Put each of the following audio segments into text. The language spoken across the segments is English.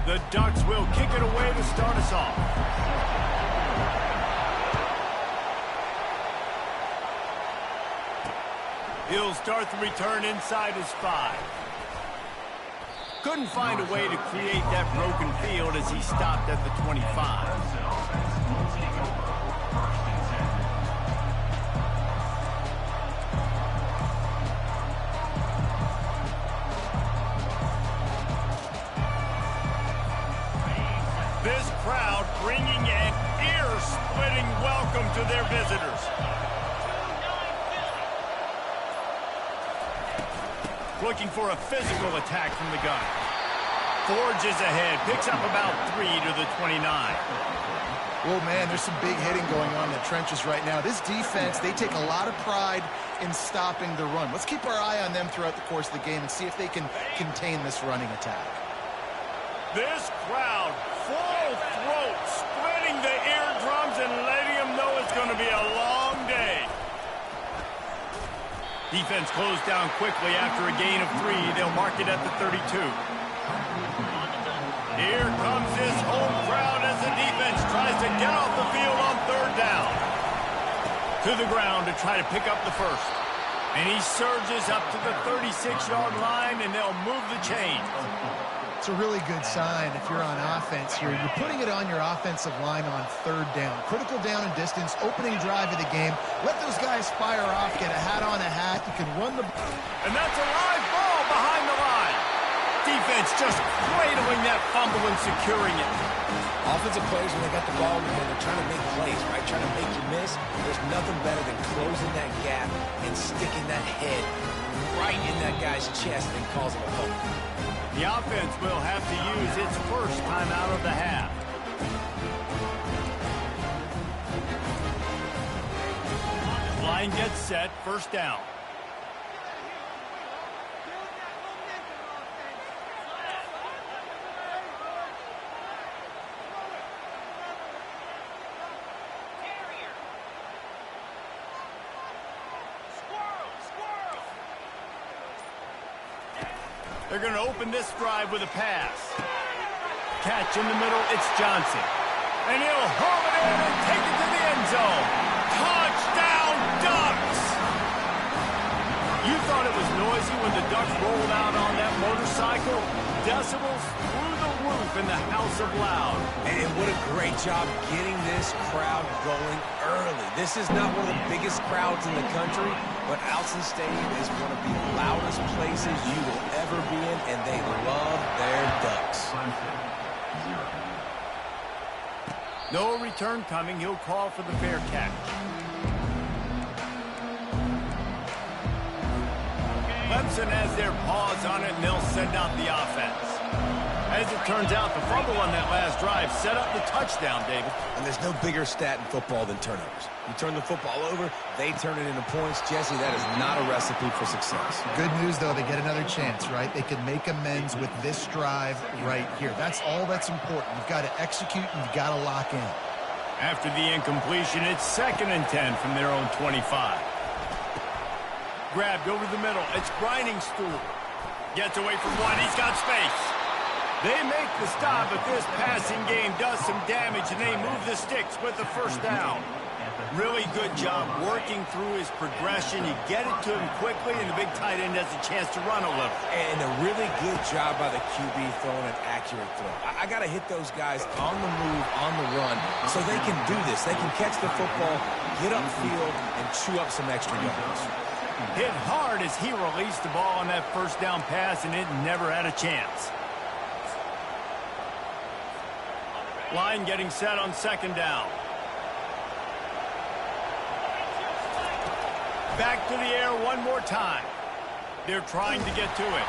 The Ducks will kick it away to start us off. He'll start the return inside his 5. Couldn't find a way to create that broken field as he stopped at the 25. This crowd bringing an ear-splitting welcome to their visitors. Looking for a physical attack from the gun. Forges ahead, picks up about 3 to the 29. Well, man, there's some big hitting going on in the trenches right now. This defense, they take a lot of pride in stopping the run. Let's keep our eye on them throughout the course of the game and see if they can contain this running attack. This crowd, full throat, splitting the eardrums and letting them know it's going to be a long day. Defense closed down quickly after a gain of 3. They'll mark it at the 32. Here comes this home crowd as the defense tries to get off the field on 3rd down. To the ground to try to pick up the first. And he surges up to the 36-yard line, and they'll move the chain. It's a really good sign if you're on offense here. You're putting it on your offensive line on 3rd down. Critical down and distance, opening drive of the game. Let those guys fire off, get a hat on a hat. You can run the... And that's a live ball behind the line. Defense just cradling that fumble and securing it. Offensive players, when they got the ball, they're trying to make plays, right? Trying to make you miss. There's nothing better than closing that gap and sticking that head right in that guy's chest and causing a fumble. The offense will have to use its first time out of the half. Line gets set, 1st down. They're going to open this drive with a pass. Catch in the middle, it's Johnson. And he'll haul it in and take it to the end zone. Touchdown, Ducks! You thought it was noisy when the Ducks rolled out on that motorcycle? Decibels through the roof in the House of Loud. And what a great job getting this crowd going early. This is not one of the biggest crowds in the country, but Alson Stadium is one of the loudest places you will ever be in, and they love their Ducks. No return coming. He'll call for the fair catch. Clemson has their paws on it, and they'll send out the offense. As it turns out, the fumble on that last drive set up the touchdown, David. And there's no bigger stat in football than turnovers. You turn the football over, they turn it into points. Jesse, that is not a recipe for success. Good news, though, they get another chance, right? They can make amends with this drive right here. That's all that's important. You've got to execute, and you've got to lock in. After the incompletion, it's 2nd and 10 from their own 25. Grabbed over the middle. It's Grinding Stewart. Gets away from one. He's got space. They make the stop, but this passing game does some damage, and they move the sticks with the 1st down. Really good job working through his progression. You get it to him quickly, and the big tight end has a chance to run a little. And a really good job by the QB throwing an accurate throw. I got to hit those guys on the move, on the run, so they can do this. They can catch the football, get upfield, and chew up some extra yards. Hit hard as he released the ball on that 1st down pass, and it never had a chance. Line getting set on 2nd down. Back to the air one more time. They're trying to get to it.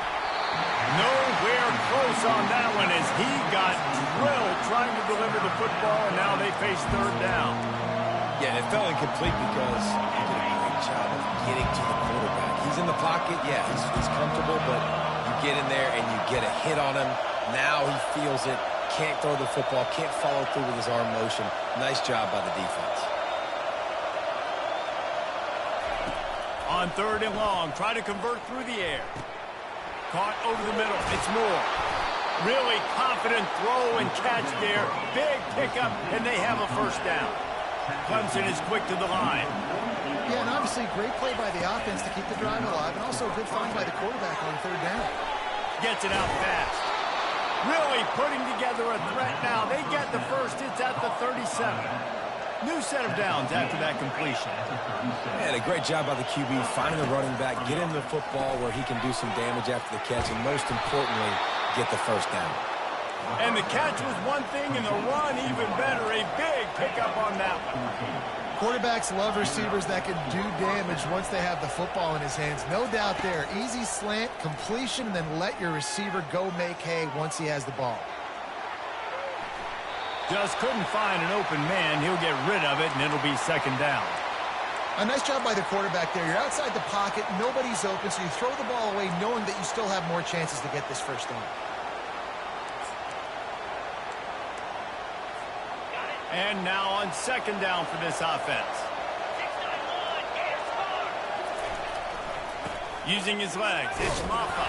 Nowhere close on that one as he got drilled trying to deliver the football, and now they face 3rd down. Yeah, it felt incomplete because he did a great job of getting to the quarterback. He's in the pocket, yeah, he's comfortable, but you get in there and you get a hit on him. Now he feels it, can't throw the football, can't follow through with his arm motion. Nice job by the defense. On 3rd and long, try to convert through the air. Caught over the middle. It's Moore. Really confident throw and catch there. Big pickup, and they have a first down. Clemson is quick to the line. Yeah, and obviously great play by the offense to keep the drive alive, and also a good find by the quarterback on third down. Gets it out fast. Really putting together a threat now. They get the first. It's at the 37. New set of downs after that completion. And a great job by the QB finding the running back, get him the football where he can do some damage after the catch, and most importantly, get the first down. And the catch was one thing, and the run even better. A big pickup on that one. Quarterbacks love receivers that can do damage once they have the football in his hands. No doubt there. Easy slant, completion, and then let your receiver go make hay once he has the ball. Just couldn't find an open man. He'll get rid of it, and it'll be second down. A nice job by the quarterback there. You're outside the pocket, nobody's open, so you throw the ball away knowing that you still have more chances to get this first down. And now on second down for this offense. Using his legs, it's Maffa.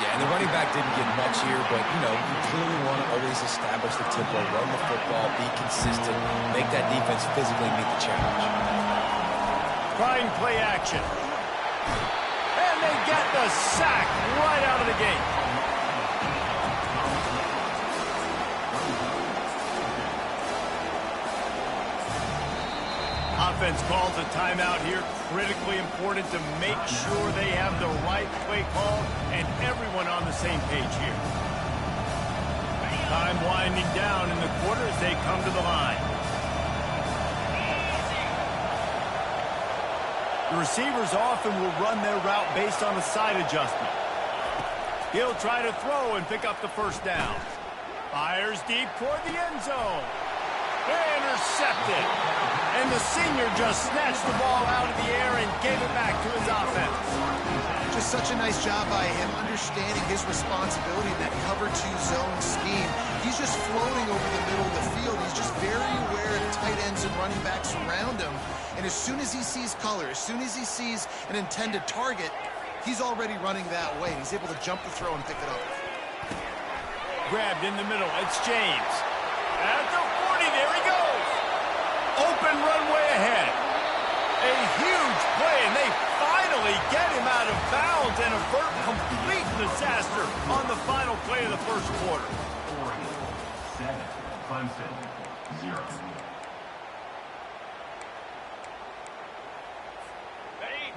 Yeah, and the running back didn't get much here, but, you know, you clearly want to always establish the tempo, run the football, be consistent, make that defense physically meet the challenge. Trying play action. And they get the sack right out of the gate. Offense calls a timeout here. Critically important to make sure they have the right play call and everyone on the same page here. Time winding down in the quarter as they come to the line. The receivers often will run their route based on a side adjustment. He'll try to throw and pick up the first down. Fires deep toward the end zone. Intercepted. And the senior just snatched the ball out of the air and gave it back to his offense. Just such a nice job by him understanding his responsibility in that cover two zone scheme. He's just floating over the middle of the field. He's just very aware of tight ends and running backs around him. And as soon as he sees color, as soon as he sees an intended target, he's already running that way. He's able to jump the throw and pick it up. Grabbed in the middle. It's James. At the 40, there he goes. Open runway ahead. A huge play, and they finally get him out of bounds and avert complete disaster on the final play of the first quarter. 7, Clemson, 0.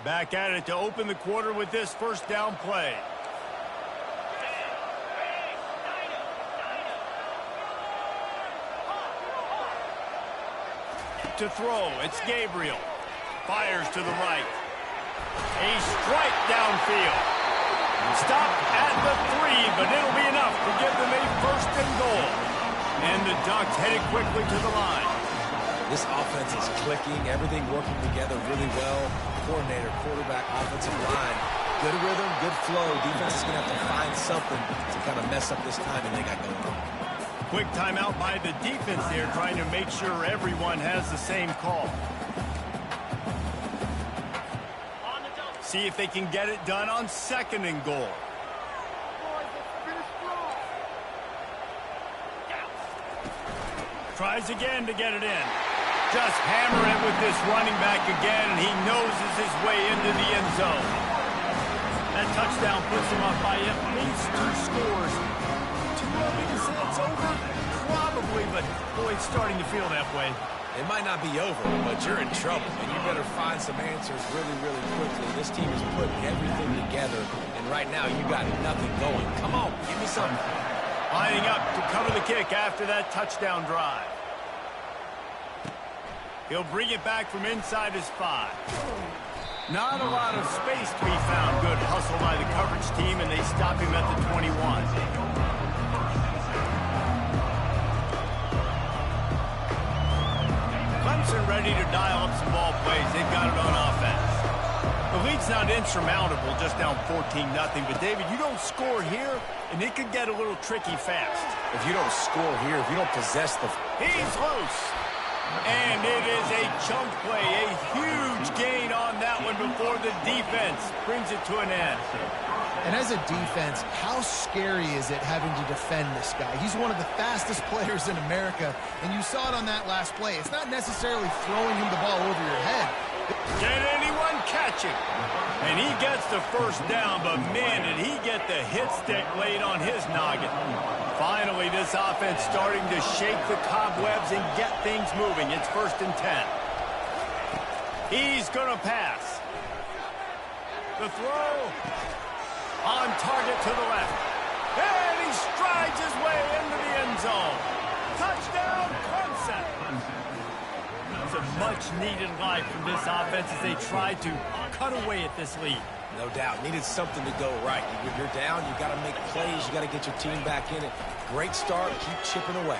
Back at it to open the quarter with this first down play. To throw, it's Gabriel. Fires to the right. A strike downfield. Stopped at the 3, but it'll be enough to give them a first and goal. And the Ducks headed quickly to the line. This offense is clicking, everything working together really well. Coordinator, quarterback, offensive line. Good rhythm, good flow. Defense is going to have to find something to kind of mess up this timing they got going on. Quick timeout by the defense there, trying to make sure everyone has the same call. See if they can get it done on second and goal. Tries again to get it in. Just hammer it with this running back again, and he noses his way into the end zone. That touchdown puts him up by at least 2 scores. Too early to say it's over? Probably, but boy, it's starting to feel that way. It might not be over, but you're in trouble, and you better find some answers really, really quickly. This team is putting everything together, and right now you got nothing going. Come on, give me something. Lining up to cover the kick after that touchdown drive. He'll bring it back from inside his 5. Not a lot of space to be found. Good hustle by the coverage team, and they stop him at the 21. Clemson ready to dial up some ball plays. They've got it on offense. The lead's not insurmountable, just down 14-0. But, David, you don't score here, and it could get a little tricky fast. If you don't score here, if you don't possess the... He's loose. And it is a chunk play, a huge gain on that one before the defense brings it to an end. And as a defense, how scary is it having to defend this guy? He's one of the fastest players in America, and you saw it on that last play. It's not necessarily throwing him the ball over your head. Can anyone catch him? And he gets the first down, but man, did he get the hit stick laid on his noggin. Finally, this offense starting to shake the cobwebs and get things moving. It's 1st and 10. He's going to pass. The throw on target to the left. And he strides his way into the end zone. Touchdown, Clemson. It's a much-needed life from this offense as they try to cut away at this lead. No doubt. Needed something to go right. When you're down, you got to make plays. You got to get your team back in it. Great start. Keep chipping away.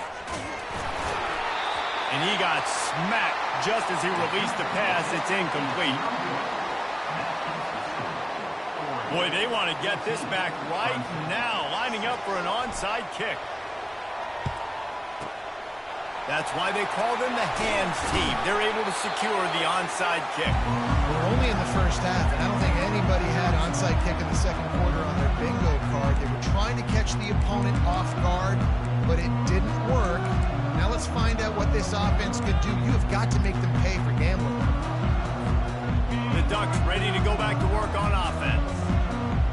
And he got smacked just as he released the pass. It's incomplete. Boy, they want to get this back right now, lining up for an onside kick. That's why they call them the hands team. They're able to secure the onside kick. We're only in the first half, and I don't think anybody had onside kick in the second quarter on their bingo card. They were trying to catch the opponent off guard, but it didn't work. Now let's find out what this offense could do. You have got to make them pay for gambling. The Ducks ready to go back to work on offense.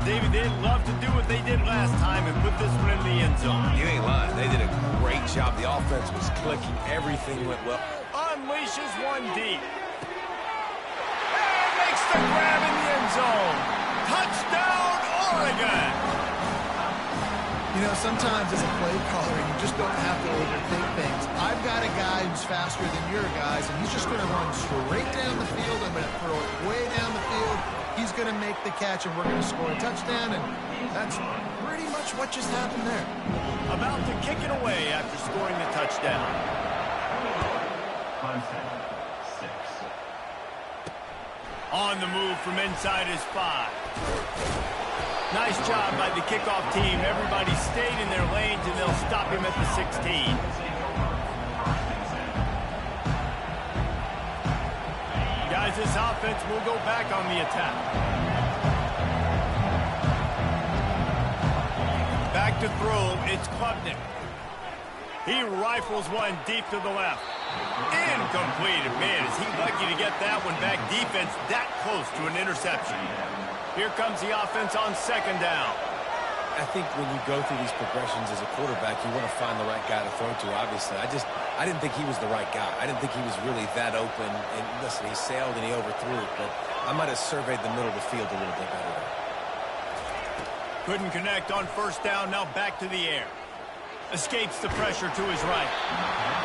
David, they'd love to do what they did last time and put this one in the end zone. You ain't lying. They did a great job. The offense was clicking. Everything went well. Unleashes one deep. And makes the grab in the end zone. Touchdown, Oregon! You know, sometimes as a play caller, you just don't have to overthink things. I've got a guy who's faster than your guys, and he's just going to run straight down the field. I'm going to throw it way down the field. He's going to make the catch, and we're going to score a touchdown, and that's pretty much what just happened there. About to kick it away after scoring the touchdown. Clemson, 6. On the move from inside his 5. Nice job by the kickoff team. Everybody stayed in their lanes, and they'll stop him at the 16. Guys, this offense will go back on the attack. Back to throw, it's Klubnik. He rifles one deep to the left. Incomplete. Man, is he lucky to get that one back. Defense that close to an interception. Here comes the offense on 2nd down. I think when you go through these progressions as a quarterback, you want to find the right guy to throw to, obviously. I didn't think he was the right guy. I didn't think he was really that open. And listen, he sailed and he overthrew it, but I might have surveyed the middle of the field a little bit better. Couldn't connect on 1st down, now back to the air. Escapes the pressure to his right.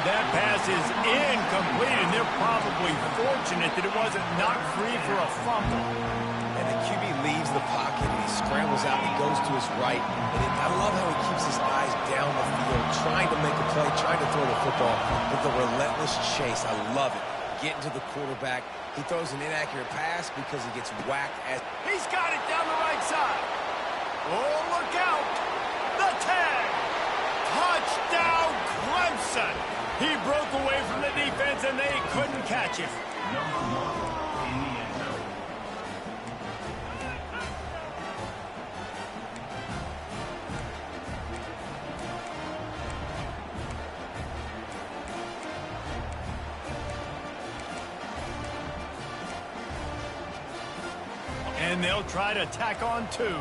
That pass is incomplete, and they're probably fortunate that it wasn't knocked free for a fumble. And the QB leaves the pocket, and he scrambles out, and he goes to his right. And I love how he keeps his eyes down the field, trying to make a play, trying to throw the football with the relentless chase. I love it. Getting to the quarterback. He throws an inaccurate pass because he gets whacked. He's got it down the right side. Oh, look out. The tag. Touchdown, Clemson. He broke away from the defense, and they couldn't catch him. Number 1 in the end zone. And they'll try to tack on 2.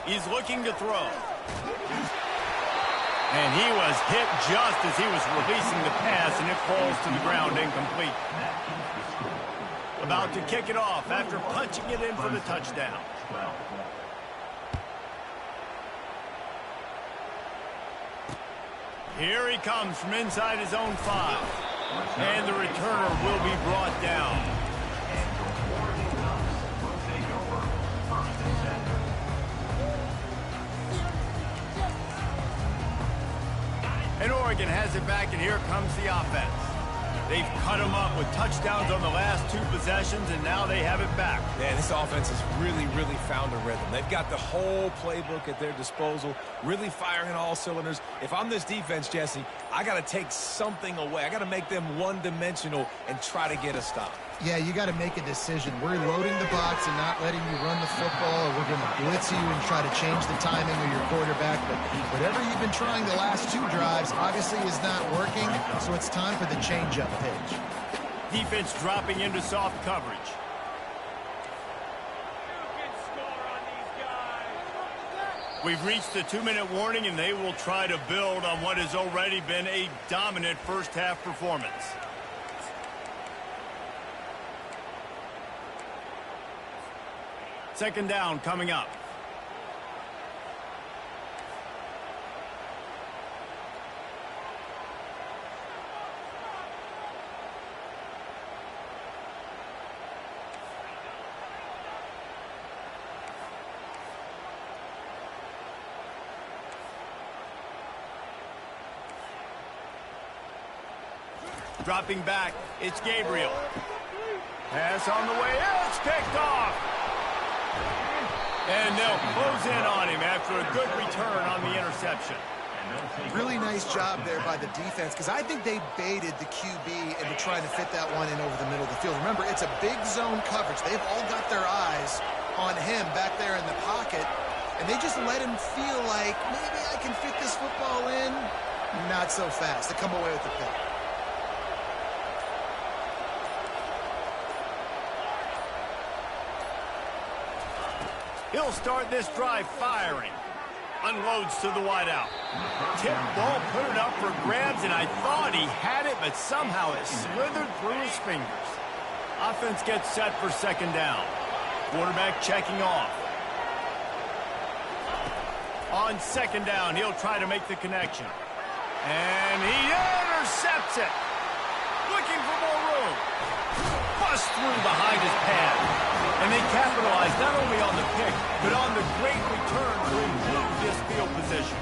He's looking to throw. And he was hit just as he was releasing the pass, and it falls to the ground incomplete. About to kick it off after punching it in for the touchdown. 12. Here he comes from inside his own 5. And the returner will be brought down. And Oregon has it back, and here comes the offense. They've cut them up with touchdowns on the last 2 possessions, and now they have it back. Man, this offense has really found a rhythm. They've got the whole playbook at their disposal, really firing on all cylinders. If I'm this defense, Jesse, I got to take something away. I got to make them one-dimensional and try to get a stop. Yeah, you got to make a decision. We're loading the box and not letting you run the football, or we're going to blitz you and try to change the timing of your quarterback. But whatever you've been trying the last 2 drives obviously is not working, so it's time for the change-up pitch. Defense dropping into soft coverage. We've reached the 2-minute warning, and they will try to build on what has already been a dominant first-half performance. Second down coming up. Dropping back, it's Gabriel. Pass on the way, it's picked off. And they'll close in on him after a good return on the interception. Really nice job there by the defense, because I think they baited the QB into trying to fit that one in over the middle of the field. Remember, it's a big zone coverage. They've all got their eyes on him back there in the pocket, and they just let him feel like, maybe I can fit this football in. Not so fast. They come away with the pick. He'll start this drive firing. Unloads to the wideout. Tip ball, put it up for grabs, and I thought he had it, but somehow it slithered through his fingers. Offense gets set for second down. Quarterback checking off. On second down, he'll try to make the connection. And he intercepts it. Looking for more room. Bust through behind his pad. And they capitalize not only on the pick, but on the great return to improve this field position.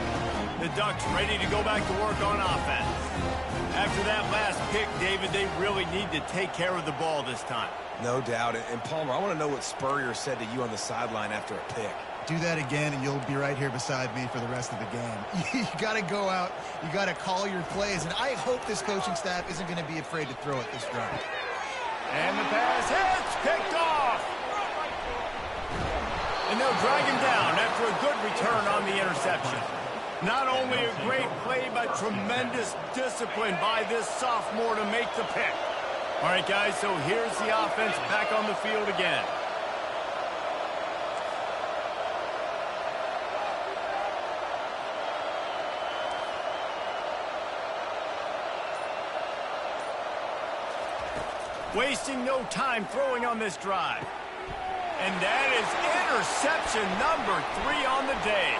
The Ducks ready to go back to work on offense. After that last pick, David, they really need to take care of the ball this time. No doubt. And Palmer, I want to know what Spurrier said to you on the sideline after a pick. Do that again, and you'll be right here beside me for the rest of the game. You got to go out. You got to call your plays, and I hope this coaching staff isn't going to be afraid to throw it this drive. And the pass hits, picked off. And they'll drag him down after a good return on the interception. Not only a great play, but tremendous discipline by this sophomore to make the pick. All right, guys, so here's the offense back on the field again. Wasting no time throwing on this drive. And that is interception number 3 on the day.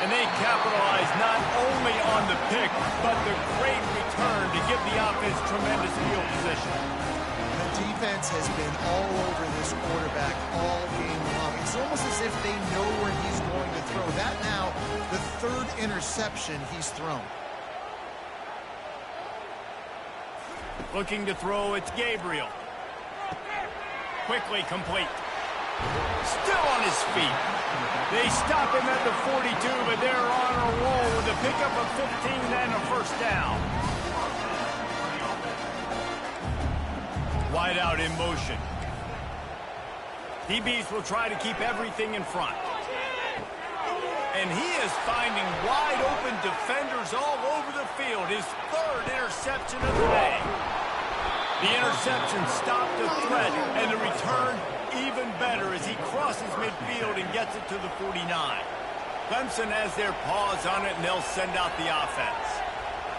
And they capitalize not only on the pick, but the great return to give the offense tremendous field position. The defense has been all over this quarterback all game long. It's almost as if they know where he's going to throw. That now, the 3rd interception he's thrown. Looking to throw, it's Gabriel. Quickly complete. Still on his feet. They stop him at the 42, but they're on a roll with a pickup of 15 and a first down. Wide out in motion. DBs will try to keep everything in front. And he is finding wide open defenders all over the field. His 3rd interception of the day. The interception stopped the threat, and the return even better as he crosses midfield and gets it to the 49. Clemson has their paws on it, and they'll send out the offense.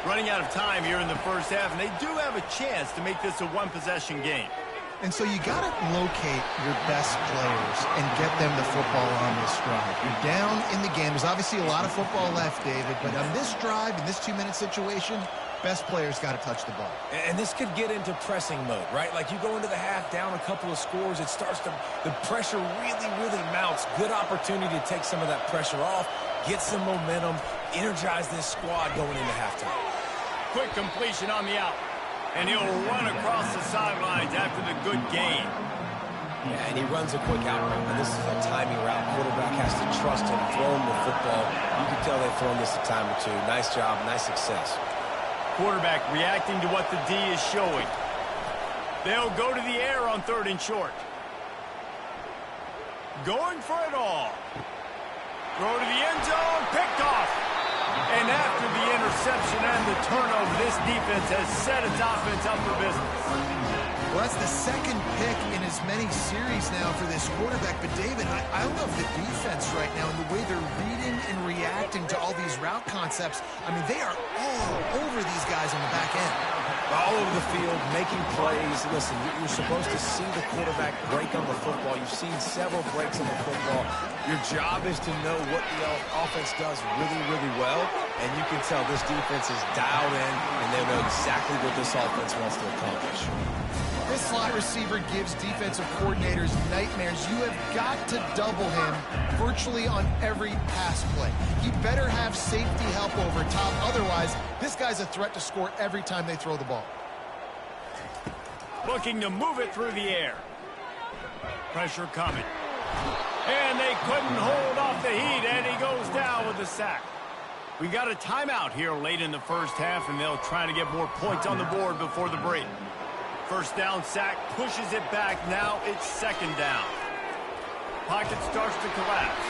Running out of time here in the first half, and they do have a chance to make this a one-possession game. And so you got to locate your best players and get them the football on this drive. You're down in the game. There's obviously a lot of football left, David, but on this drive, in this 2-minute situation, best players got to touch the ball. And this could get into pressing mode, right? Like you go into the half down a couple of scores, it starts to, the pressure really mounts. Good opportunity to take some of that pressure off, get some momentum, energize this squad going into halftime. Quick completion on the out. And he'll run across the sidelines after the good gain. Yeah, and he runs a quick out route. And this is a timing route. Quarterback has to trust him, throw him the football. You can tell they've thrown this a time or two. Nice job, nice success. Quarterback reacting to what the D is showing. They'll go to the air on 3rd and short. Going for it all. Throw to the end zone, picked off. And after the interception and the turnover, this defense has set its offense up for business. Well, that's the second pick in as many series now for this quarterback. But, David, I love the defense right now and the way they're reading and reacting to all these route concepts. I mean, they are all over these guys on the back end. All over the field, making plays. Listen, you're supposed to see the quarterback break on the football. You've seen several breaks on the football. Your job is to know what the offense does really, really well. And you can tell this defense is dialed in, and they know exactly what this offense wants to accomplish. This slot receiver gives defensive coordinators nightmares. You have got to double him virtually on every pass play. He better have safety help over top. Otherwise, this guy's a threat to score every time they throw the ball. Looking to move it through the air. Pressure coming. And they couldn't hold off the heat, and he goes down with a sack. We got a timeout here late in the first half, and they'll try to get more points on the board before the break. First down sack, pushes it back. Now it's 2nd down. Pocket starts to collapse.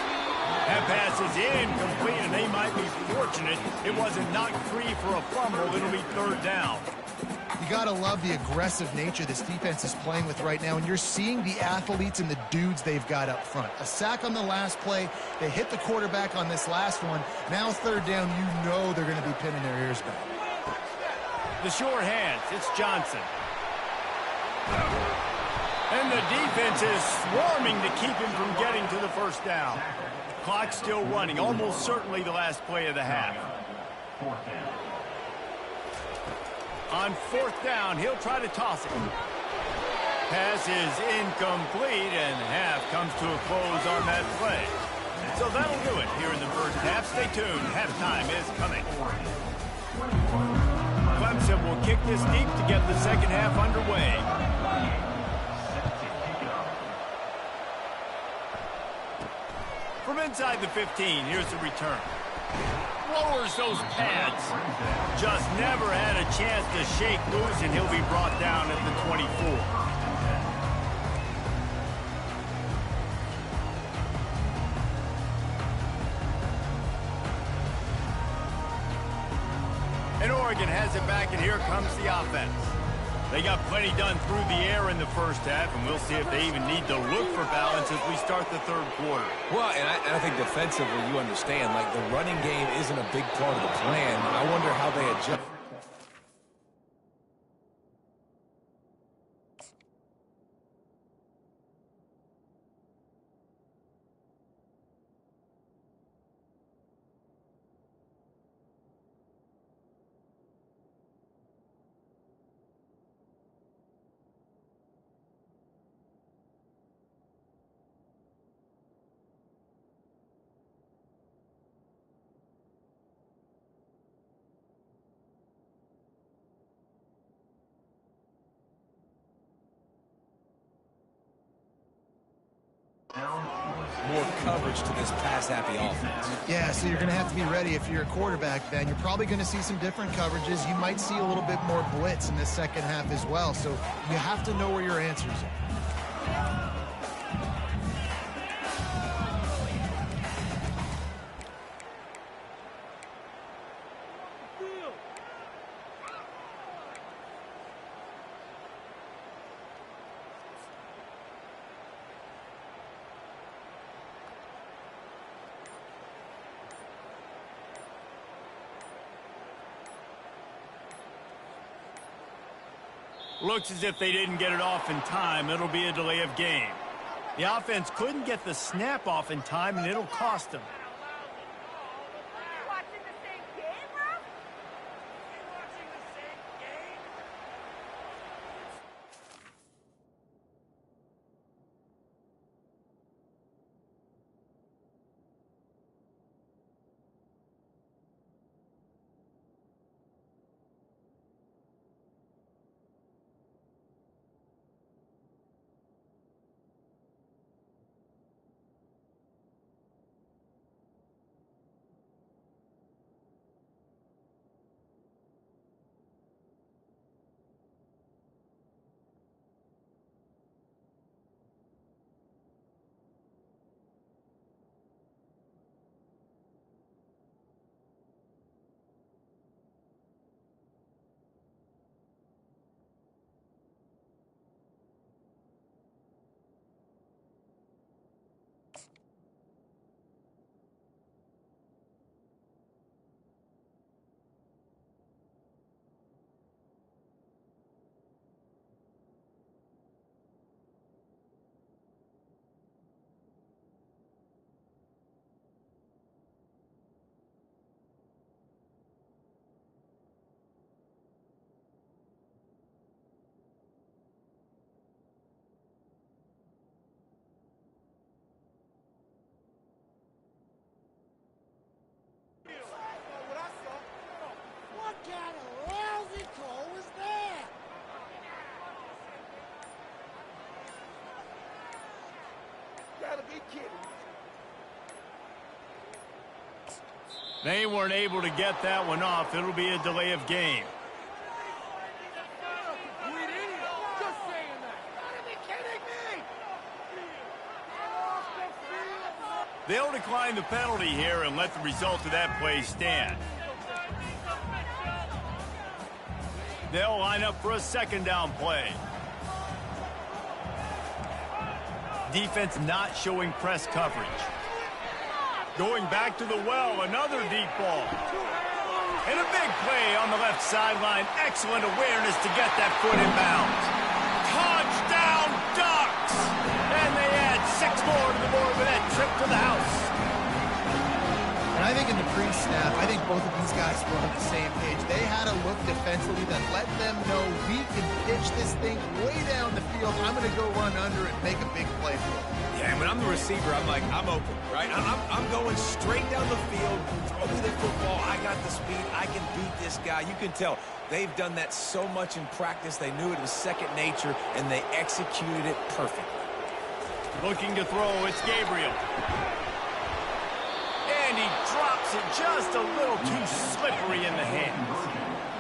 That pass is incomplete, and they might be fortunate it wasn't knocked free for a fumble. It'll be 3rd down. You got to love the aggressive nature this defense is playing with right now, and you're seeing the athletes and the dudes they've got up front. A sack on the last play. They hit the quarterback on this last one. Now 3rd down, you know they're going to be pinning their ears back. The short hands, it's Johnson. And the defense is swarming to keep him from getting to the first down. Clock still running, almost certainly the last play of the half. 4th down. On 4th down, he'll try to toss it. Pass is incomplete, and half comes to a close on that play. So that'll do it here in the first half. Stay tuned. Halftime is coming. Clemson will kick this deep to get the second half underway. From inside the 15, here's the return. Lowers those pads. Just never had a chance to shake loose, and he'll be brought down at the 24. And Oregon has it back, and here comes the offense. They got plenty done through the air in the first half, and we'll see if they even need to look for balance as we start the 3rd quarter. Well, and I think defensively, you understand, like the running game isn't a big part of the plan. I wonder how they adjust. More coverage to this pass-happy offense. Yeah, so you're going to have to be ready if you're a quarterback, Ben. You're probably going to see some different coverages. You might see a little bit more blitz in the second half as well. So you have to know where your answers are. Looks as if they didn't get it off in time. It'll be a delay of game. The offense couldn't get the snap off in time, and it'll cost them. They weren't able to get that one off. It'll be a delay of game. They'll decline the penalty here and let the result of that play stand. They'll line up for a second down play. Defense not showing press coverage. Going back to the well, another deep ball. And a big play on the left sideline. Excellent awareness to get that foot in bounds. Touchdown, Ducks! And they add 6 more to the board with that trip to the house. And I think in the pre-snap, I think both of these guys were on the same page. They had a look defensively that let them know we can pitch this thing way down the field. I'm going to go run under and make a big play for it. Yeah, when I'm the receiver, I'm like, I'm open, right? I'm going straight down the field. Throw me the football. I got the speed. I can beat this guy. You can tell they've done that so much in practice. They knew it was second nature, and they executed it perfectly. Looking to throw, it's Gabriel. And he drops it just a little too slippery in the hands.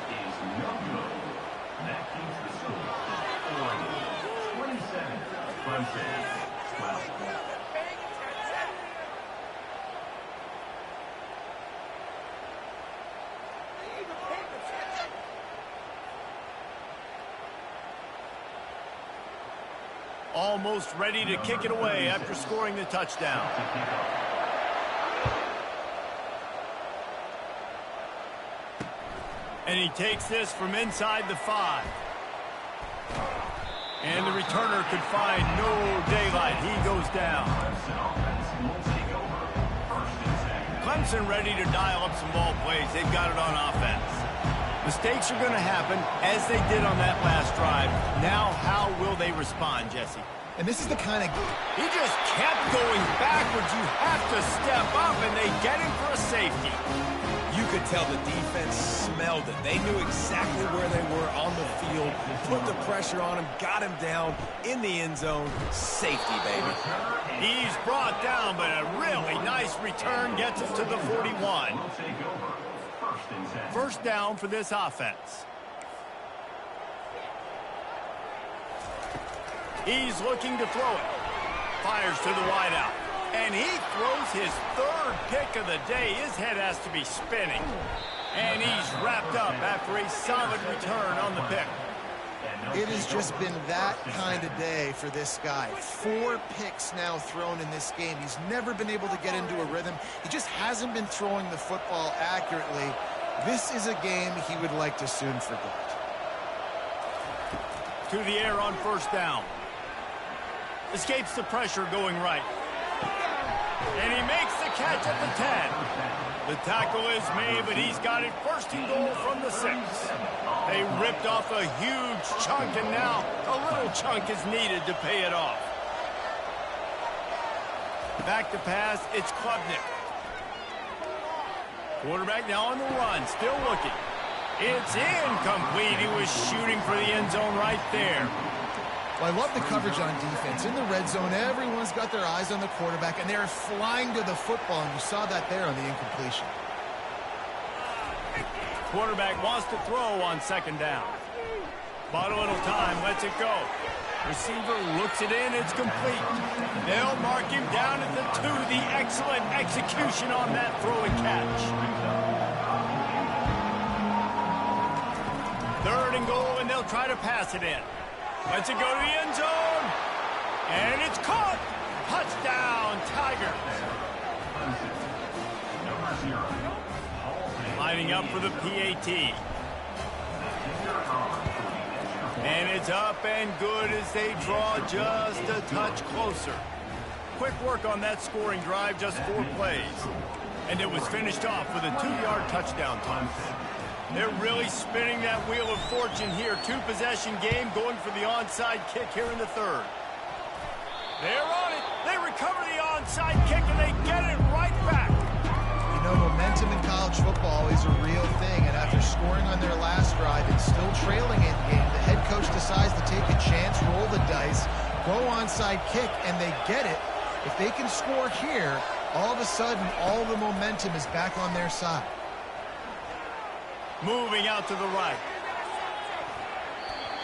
Is no good. That keeps the score at 27. Clemson, 12. Almost ready to kick it away after scoring the touchdown. And he takes this from inside the 5. And the returner could find no daylight. He goes down. Clemson ready to dial up some ball plays. They've got it on offense. Mistakes are going to happen, as they did on that last drive. Now, how will they respond, Jesse? And this is the kind of... He just kept going backwards. You have to step up, and they get him for a safety. You could tell the defense smelled it. They knew exactly where they were on the field, put the pressure on him, got him down in the end zone. Safety, baby. He's brought down, but a really nice return gets us to the 41. First down for this offense. He's looking to throw it. Fires to the wideout. And he throws his 3rd pick of the day. His head has to be spinning. And he's wrapped up after a solid return on the pick. It has just been that kind of day for this guy. 4 picks now thrown in this game. He's never been able to get into a rhythm. He just hasn't been throwing the football accurately. This is a game he would like to soon forget. To the air on first down. Escapes the pressure going right. And he makes the catch at the 10. The tackle is made, but he's got it first and goal from the 6. They ripped off a huge chunk, and now a little chunk is needed to pay it off. Back to pass, it's Klubnik. Quarterback now on the run, still looking. It's incomplete. He was shooting for the end zone right there. Well, I love the coverage on defense. In the red zone, everyone's got their eyes on the quarterback, and they're flying to the football, and you saw that there on the incompletion. Quarterback wants to throw on second down. Bought a little time, lets it go. Receiver looks it in, it's complete. They'll mark him down at the 2. The excellent execution on that throw and catch. 3rd and goal, and they'll try to pass it in. Lets it go to the end zone. And it's caught. Touchdown, Tigers. Lining up for the PAT. And it's up and good as they draw just a touch closer. Quick work on that scoring drive, just 4 plays. And it was finished off with a 2-yard touchdown toss. They're really spinning that wheel of fortune here. 2-possession game, going for the onside kick here in the 3rd. They're on it. They recover the onside kick, and they get it right back. You know, momentum in college football is a real thing, and after scoring on their last drive and still trailing in game, the head coach decides to take a chance, roll the dice, go onside kick, and they get it. If they can score here, all of a sudden, all the momentum is back on their side. Moving out to the right.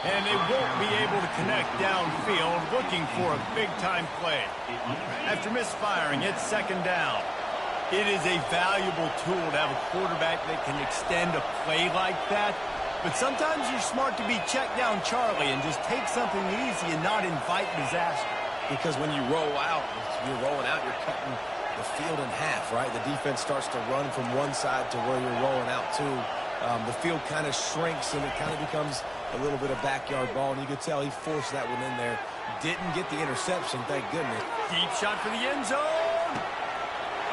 And they won't be able to connect downfield, looking for a big-time play. After misfiring, it's second down. It is a valuable tool to have a quarterback that can extend a play like that. But sometimes you're smart to be check down Charlie and just take something easy and not invite disaster. Because when you roll out, you're rolling out, you're cutting the field in half, right? The defense starts to run from one side to where you're rolling out to. The field kind of shrinks and it kind of becomes a little bit of backyard ball, and you could tell he forced that one in there. Didn't get the interception, thank goodness. Deep shot for the end zone.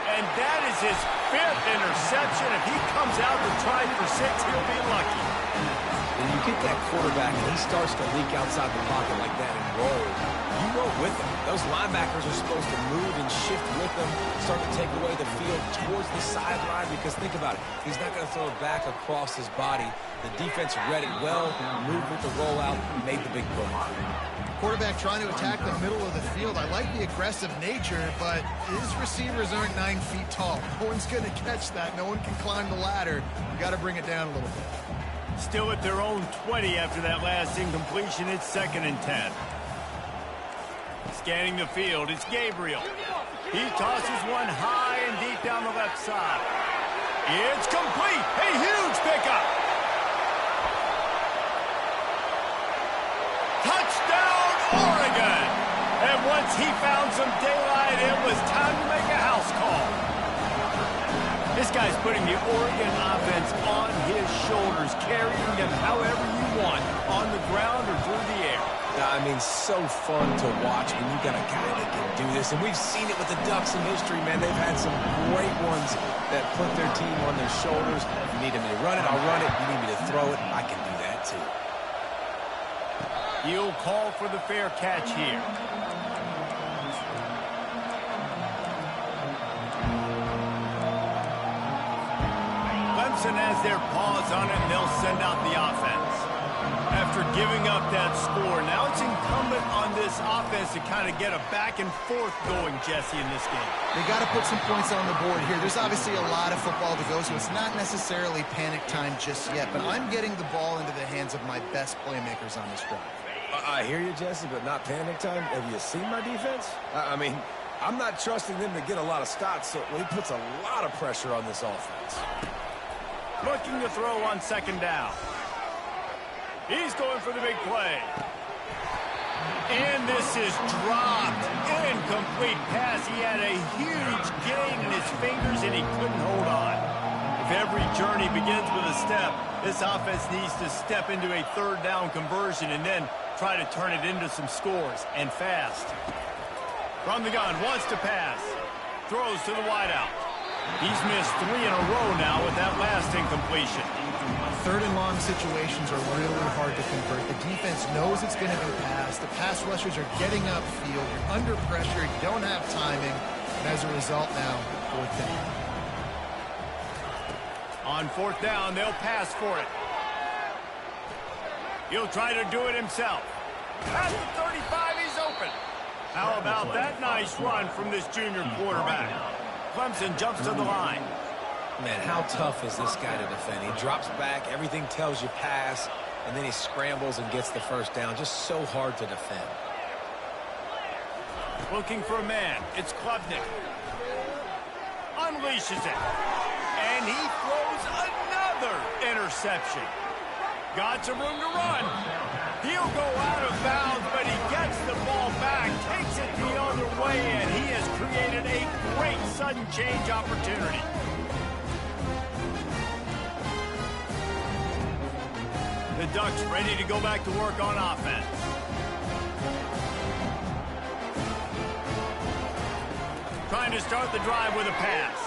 And that is his 5th interception. If he comes out to try for 6, he'll be lucky. When you get that quarterback and he starts to leak outside the pocket like that and roll, you roll with him. Those linebackers are supposed to move and shift with him, start to take away the field towards the sideline, because think about it, he's not going to throw it back across his body. The defense read it well, moved with the rollout, made the big play. Quarterback trying to attack the middle of the field. I like the aggressive nature, but his receivers aren't 9 feet tall. No one's going to catch that. No one can climb the ladder. You got to bring it down a little bit. Still at their own 20 after that last incompletion. It's 2nd and 10. Scanning the field, it's Gabriel. He tosses one high and deep down the left side. It's complete. A huge pickup. Touchdown, Oregon. And once he found some daylight, it was time to make a house call. This guy's putting the Oregon offense on his shoulders, carrying them however you want, on the ground or through the air. I mean, so fun to watch when you got a guy that can do this. And we've seen it with the Ducks in history, man. They've had some great ones that put their team on their shoulders. If you need me to run it, I'll run it. If you need me to throw it, I can do that too. He'll call for the fair catch here. Clemson has their paws on it, and they'll send out the offense. After giving up that score, now it's incumbent on this offense to kind of get a back and forth going, Jesse, in this game. They got to put some points on the board here. There's obviously a lot of football to go, so it's not necessarily panic time just yet, but I'm getting the ball into the hands of my best playmakers on this drive. I hear you, Jesse, but not panic time. Have you seen my defense? I mean, I'm not trusting them to get a lot of stops, so he puts a lot of pressure on this offense. Looking to throw on 2nd down. He's going for the big play. And this is dropped. Incomplete pass. He had a huge gain in his fingers, and he couldn't hold on. If every journey begins with a step, this offense needs to step into a 3rd down conversion and then try to turn it into some scores, and fast. From the gun, wants to pass. Throws to the wideout. He's missed 3 in a row now with that last incompletion. 3rd and long situations are really hard to convert. The defense knows it's going to be passed. The pass rushers are getting upfield. You're under pressure. You don't have timing. And as a result now, 4th down. On 4th down, they'll pass for it. He'll try to do it himself. At the 35, he's open. How about that nice run from this junior quarterback? Clemson jumps to the line. Man, how tough is this guy to defend? He drops back, everything tells you pass, and then he scrambles and gets the 1st down. Just so hard to defend. Looking for a man. It's Klubnik. Unleashes it. And he throws another interception. Got some room to run. He'll go out of bounds, but he gets the ball back, takes it the other way, and he has created a great sudden change opportunity. The Ducks ready to go back to work on offense. Trying to start the drive with a pass.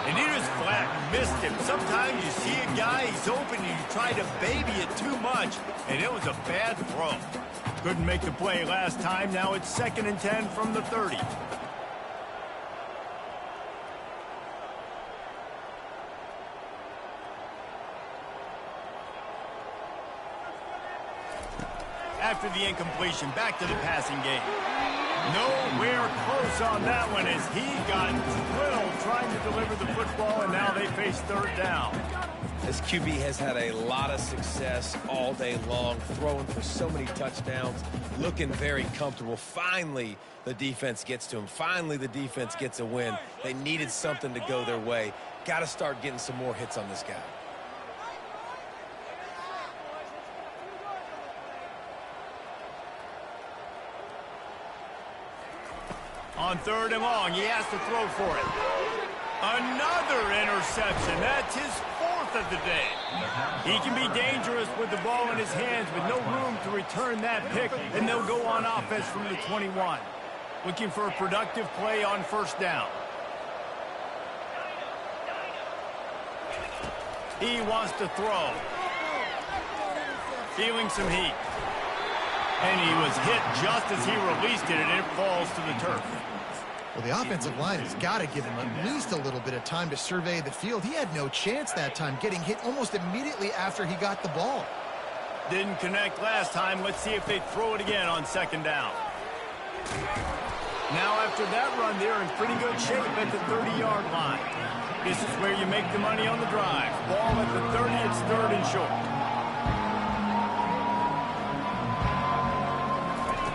And he just flat missed him. Sometimes you see a guy, he's open, and you try to baby it too much, and it was a bad throw. Couldn't make the play last time. Now it's 2nd and 10 from the 30. After the incompletion, back to the passing game. Nowhere close on that one as he got thrilled trying to deliver the football, and now they face third down. This QB has had a lot of success all day long, throwing for so many touchdowns, looking very comfortable. Finally, the defense gets to him. Finally, the defense gets a win. They needed something to go their way. Got to start getting some more hits on this guy. On third and long, he has to throw for it. Another interception. That's his fourth of the day. He can be dangerous with the ball in his hands, but no room to return that pick, and they'll go on offense from the 21. Looking for a productive play on first down. He wants to throw. Feeling some heat. And he was hit just as he released it, and it falls to the turf. Well, the offensive line has got to give him at least a little bit of time to survey the field. He had no chance that time, getting hit almost immediately after he got the ball. Didn't connect last time. Let's see if they throw it again on second down. Now, after that run, they're in pretty good shape at the 30-yard line. This is where you make the money on the drive. Ball at the 30, it's third and short.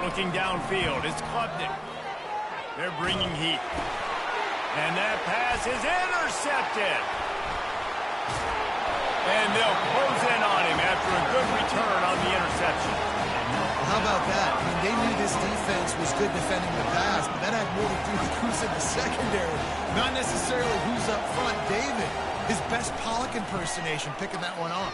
Looking downfield, it's Klubnik. They're bringing heat. And that pass is intercepted. And they'll close in on him after a good return on the interception. Well, how about that? I mean, they knew this defense was good defending the pass, but that had more to do with who's in the secondary, not necessarily who's up front. David, his best Pollock impersonation, picking that one off.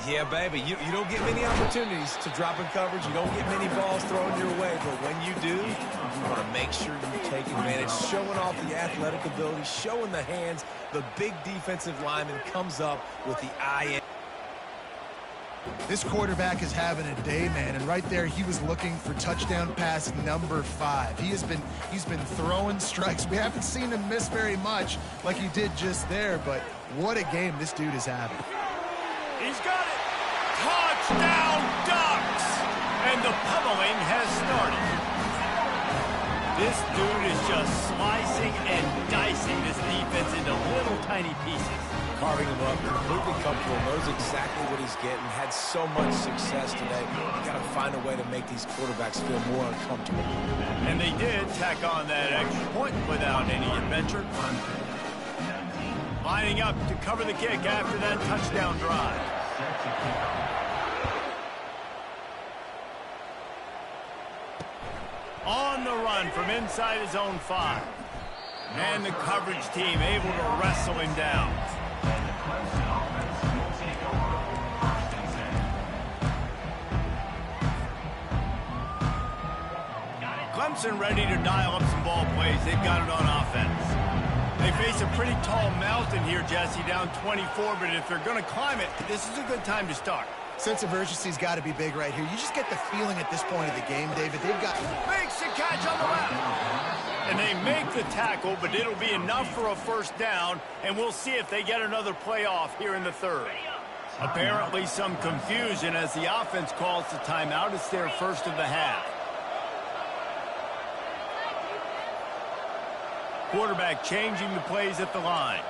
Yeah, baby, you don't get many opportunities to drop in coverage. You don't get many balls thrown your way, but when you do, you want to make sure you take advantage, showing off the athletic ability, showing the hands. The big defensive lineman comes up with the eye. This quarterback is having a day, man, and right there he was looking for touchdown pass number 5. He's been throwing strikes. We haven't seen him miss very much like he did just there, but what a game this dude is having. He's got it. Touchdown, Ducks! And the pummeling has started. This dude is just slicing and dicing this defense into little tiny pieces. Carving him up, completely comfortable, knows exactly what he's getting, had so much success today. You got to find a way to make these quarterbacks feel more uncomfortable. And they did tack on that extra point without any adventure. Lining up to cover the kick after that touchdown drive. On the run from inside his own 5. And the coverage team able to wrestle him down. Clemson ready to dial up some ball plays. They've got it on offense. They face a pretty tall mountain here, Jesse, down 24, but if they're going to climb it, this is a good time to start. Sense of urgency's got to be big right here. You just get the feeling at this point of the game, David. They've got... Makes the catch on the left. And they make the tackle, but it'll be enough for a first down, and we'll see if they get another play off here in the third. Apparently some confusion as the offense calls the timeout. It's their first of the half. Quarterback changing the plays at the line.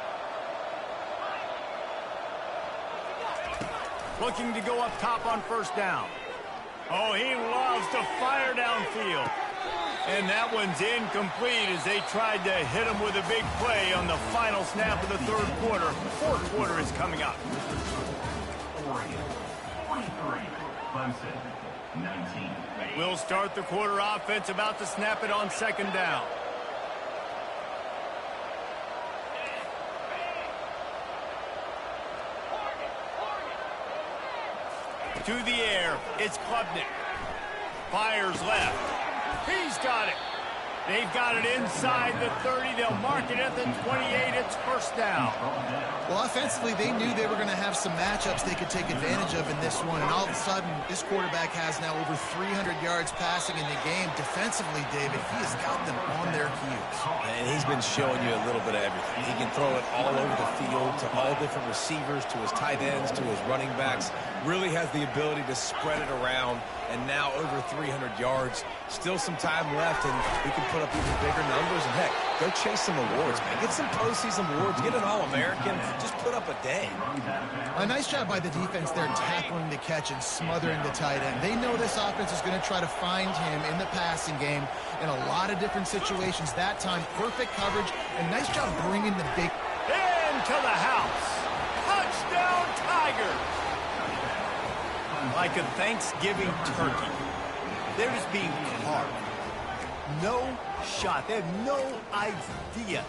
Looking to go up top on first down. Oh, he loves to fire downfield. And that one's incomplete as they tried to hit him with a big play on the final snap of the third quarter. Fourth quarter is coming up. Oregon, 43. Clemson, 19. We'll start the quarter offense, about to snap it on second down. To the air, it's Klubnik. Fires left. He's got it. They've got it inside the 30. They'll mark it at the 28. It's first down. Well, offensively, they knew they were going to have some matchups they could take advantage of in this one, and all of a sudden, this quarterback has now over 300 yards passing in the game. Defensively, David, he has got them on their heels. And he's been showing you a little bit of everything. He can throw it all over the field to all different receivers, to his tight ends, to his running backs. Really has the ability to spread it around, and now over 300 yards. Still some time left, and we can put up even bigger numbers. And, heck, go chase some awards, man. Get some postseason awards. Get an All-American. Just put up a day. A nice job by the defense there tackling the catch and smothering the tight end. They know this offense is going to try to find him in the passing game in a lot of different situations. That time, perfect coverage, and nice job bringing the big... Into the house. Touchdown, Tigers. Like a Thanksgiving turkey. They're just being carved. No shot. They have no idea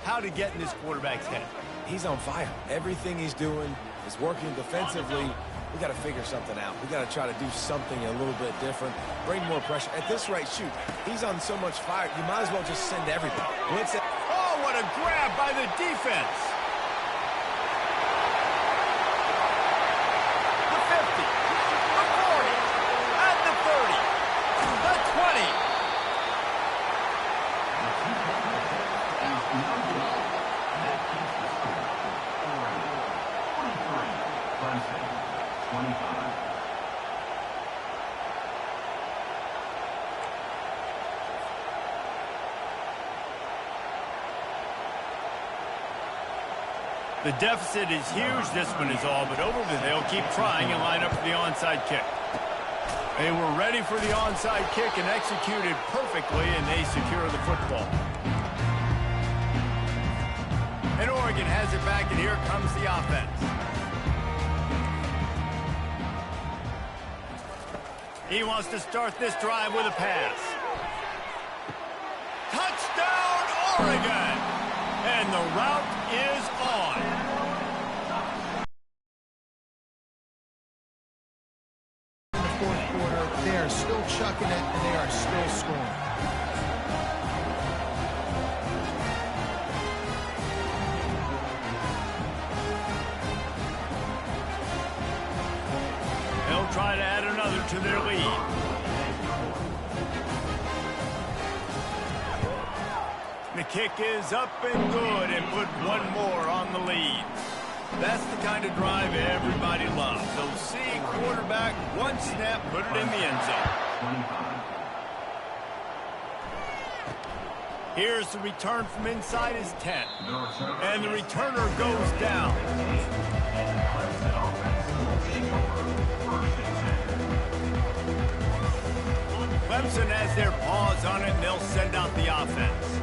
how to get in this quarterback's head. He's on fire. Everything he's doing is working defensively. We got to figure something out. We got to try to do something a little bit different. Bring more pressure. At this rate, shoot, he's on so much fire, you might as well just send everybody. Blitz it. Oh, what a grab by the defense. The 50, the 40, at the 30, the 20. The deficit is huge. This one is all but over, but they'll keep trying and line up for the onside kick. They were ready for the onside kick and executed perfectly, and they secure the football. And Oregon has it back, and here comes the offense. He wants to start this drive with a pass. Touchdown, Oregon! And the route is on. In the fourth quarter, they are still chucking it, and they are still scoring. They'll try to add another to their lead. The kick is up and good, and put one more on the lead. That's the kind of drive everybody loves. They'll see quarterback, one snap, put it in the end zone. Here's the return from inside his 10. And the returner goes down. Clemson has their paws on it, and they'll send out the offense.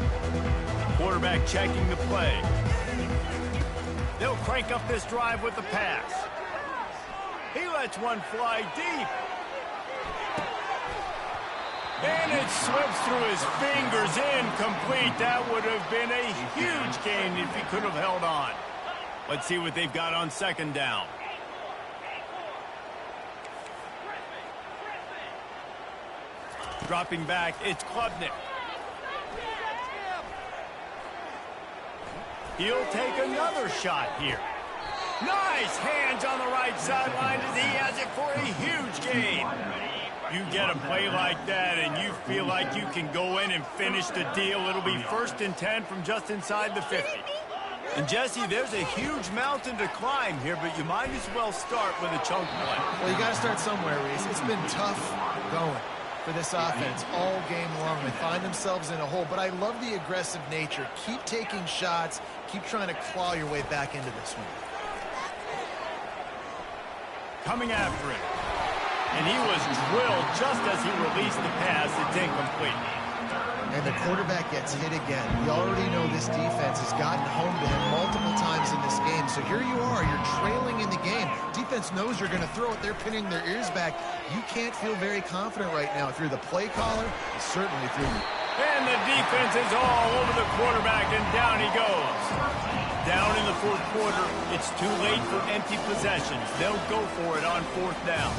Quarterback checking the play. They'll crank up this drive with the pass. He lets one fly deep. And it slips through his fingers, incomplete. That would have been a huge gain if he could have held on. Let's see what they've got on second down. Dropping back, it's Klubnik. He'll take another shot here. Nice hands on the right sideline as he has it for a huge gain. You get a play like that and you feel like you can go in and finish the deal. It'll be 1st and 10 from just inside the 50. And, Jesse, there's a huge mountain to climb here, but you might as well start with a chunk play. Well, you got to start somewhere, Reese. It's been tough going for this offense all game long. They find themselves in a hole, but I love the aggressive nature. Keep taking shots. Keep trying to claw your way back into this one. Coming after him. And he was drilled just as he released the pass. It's incomplete. And the quarterback gets hit again. We already know this defense has gotten home to him multiple times in this game. So here you are. You're trailing in the game. Defense knows you're going to throw it. They're pinning their ears back. You can't feel very confident right now. If you're the play caller, certainly if you're... And the defense is all over the quarterback, and down he goes. Down in the fourth quarter, it's too late for empty possessions. They'll go for it on 4th down.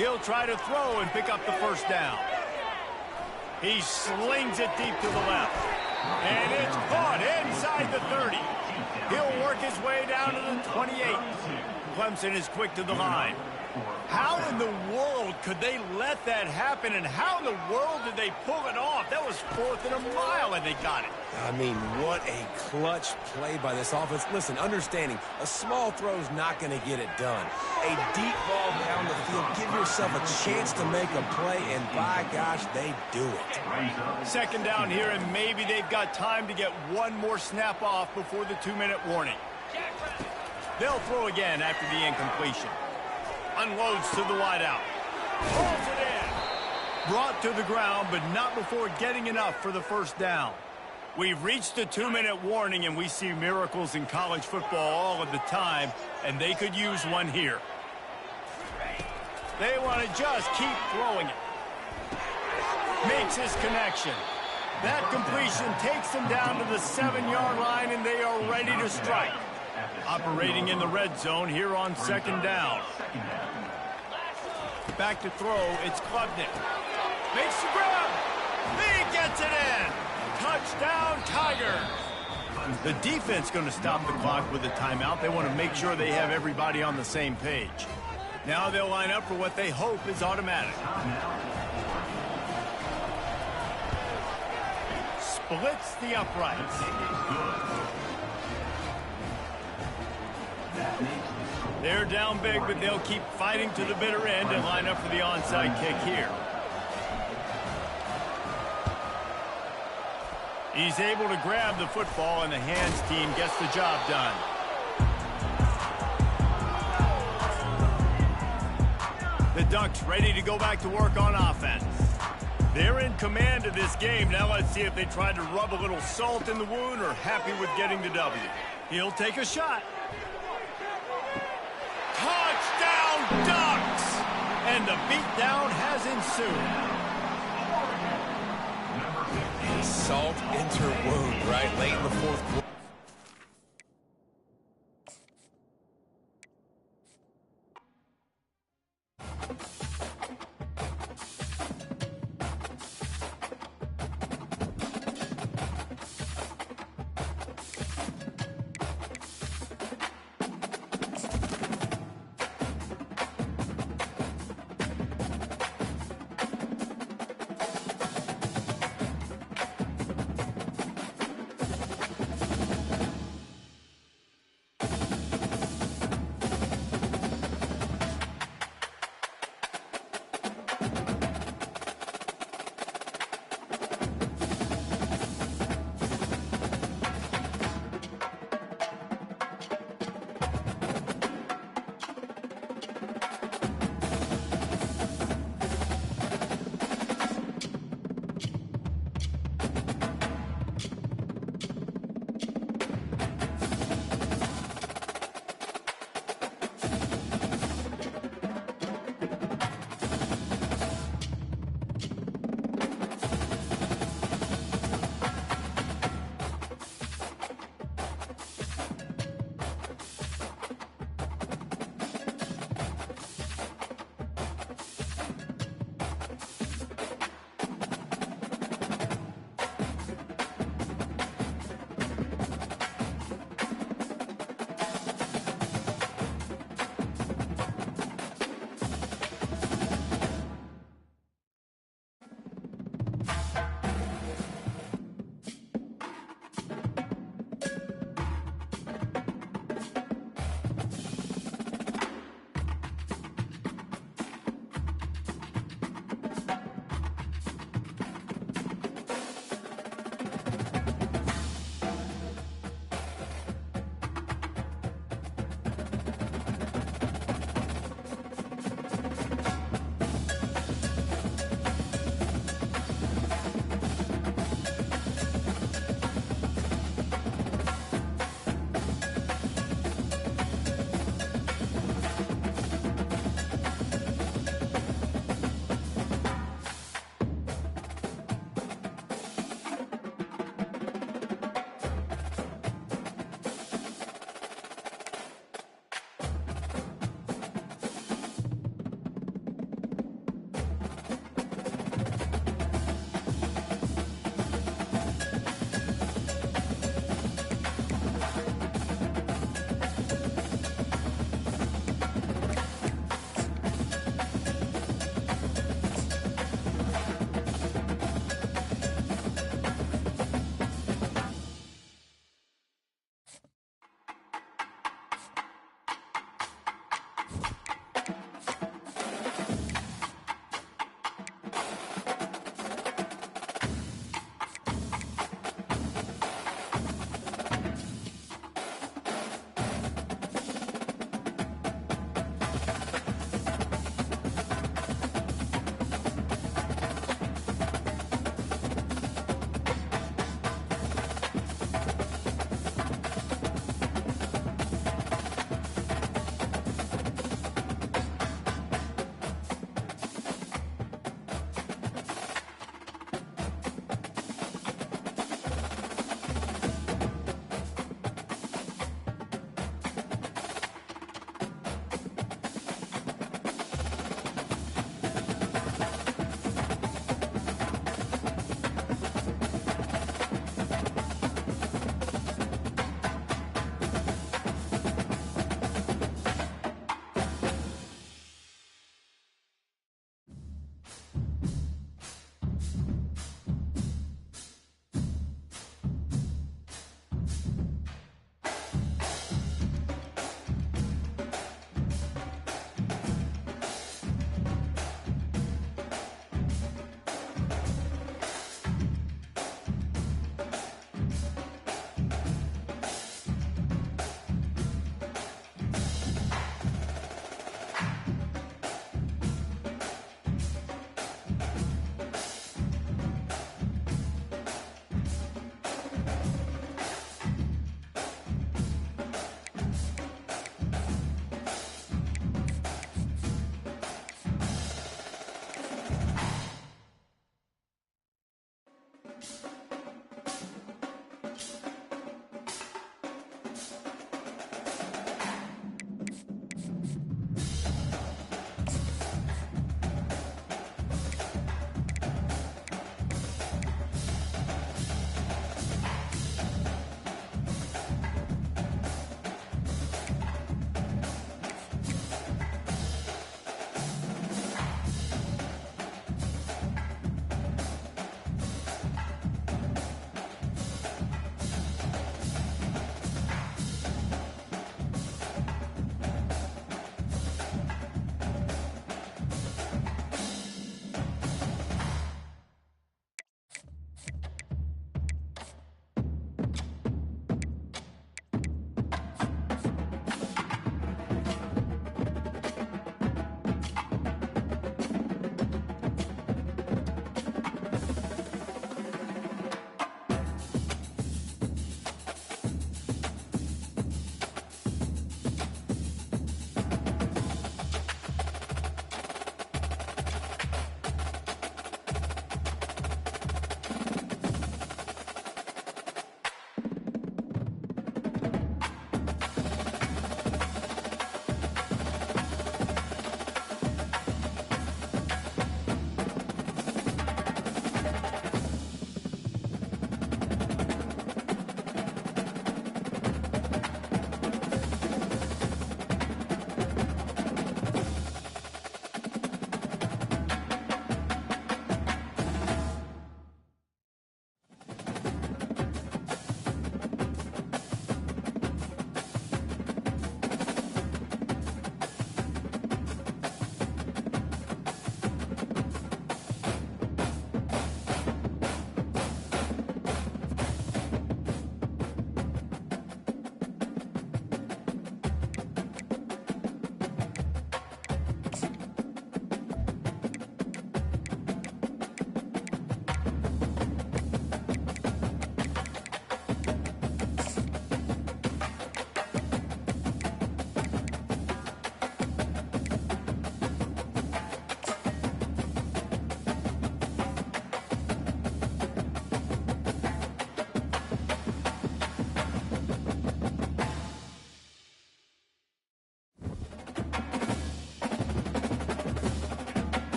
He'll try to throw and pick up the first down. He slings it deep to the left. And it's caught inside the 30. He'll work his way down to the 28. Clemson is quick to the line. How in the world could they let that happen, and how in the world did they pull it off? That was 4th and a mile, and they got it. I mean, what a clutch play by this offense. Listen, understanding, a small throw is not going to get it done. A deep ball down the field, give yourself a chance to make a play, and by gosh, they do it. Second down here, and maybe they've got time to get one more snap off before the 2-minute warning. They'll throw again after the incompletion. Unloads to the wideout. Pulls it in. Brought to the ground, but not before getting enough for the first down. We've reached the 2-minute warning, and we see miracles in college football all of the time, and they could use one here. They want to just keep throwing it. Makes his connection. That completion takes them down to the 7-yard line, and they are ready to strike. Operating in the red zone here on second down. Back to throw, it's Klubnik. Makes the grab. He gets it in. Touchdown, Tigers. The defense going to stop the clock with a timeout. They want to make sure they have everybody on the same page. Now they'll line up for what they hope is automatic. Splits the uprights. They're down big, but they'll keep fighting to the bitter end and line up for the onside kick here. He's able to grab the football, and the hands team gets the job done. The Ducks ready to go back to work on offense. They're in command of this game. Now let's see if they try to rub a little salt in the wound or happy with getting the W. He'll take a shot. Touchdown, Ducks! And the beatdown has ensued. Salt into wound, right? Late in the fourth quarter.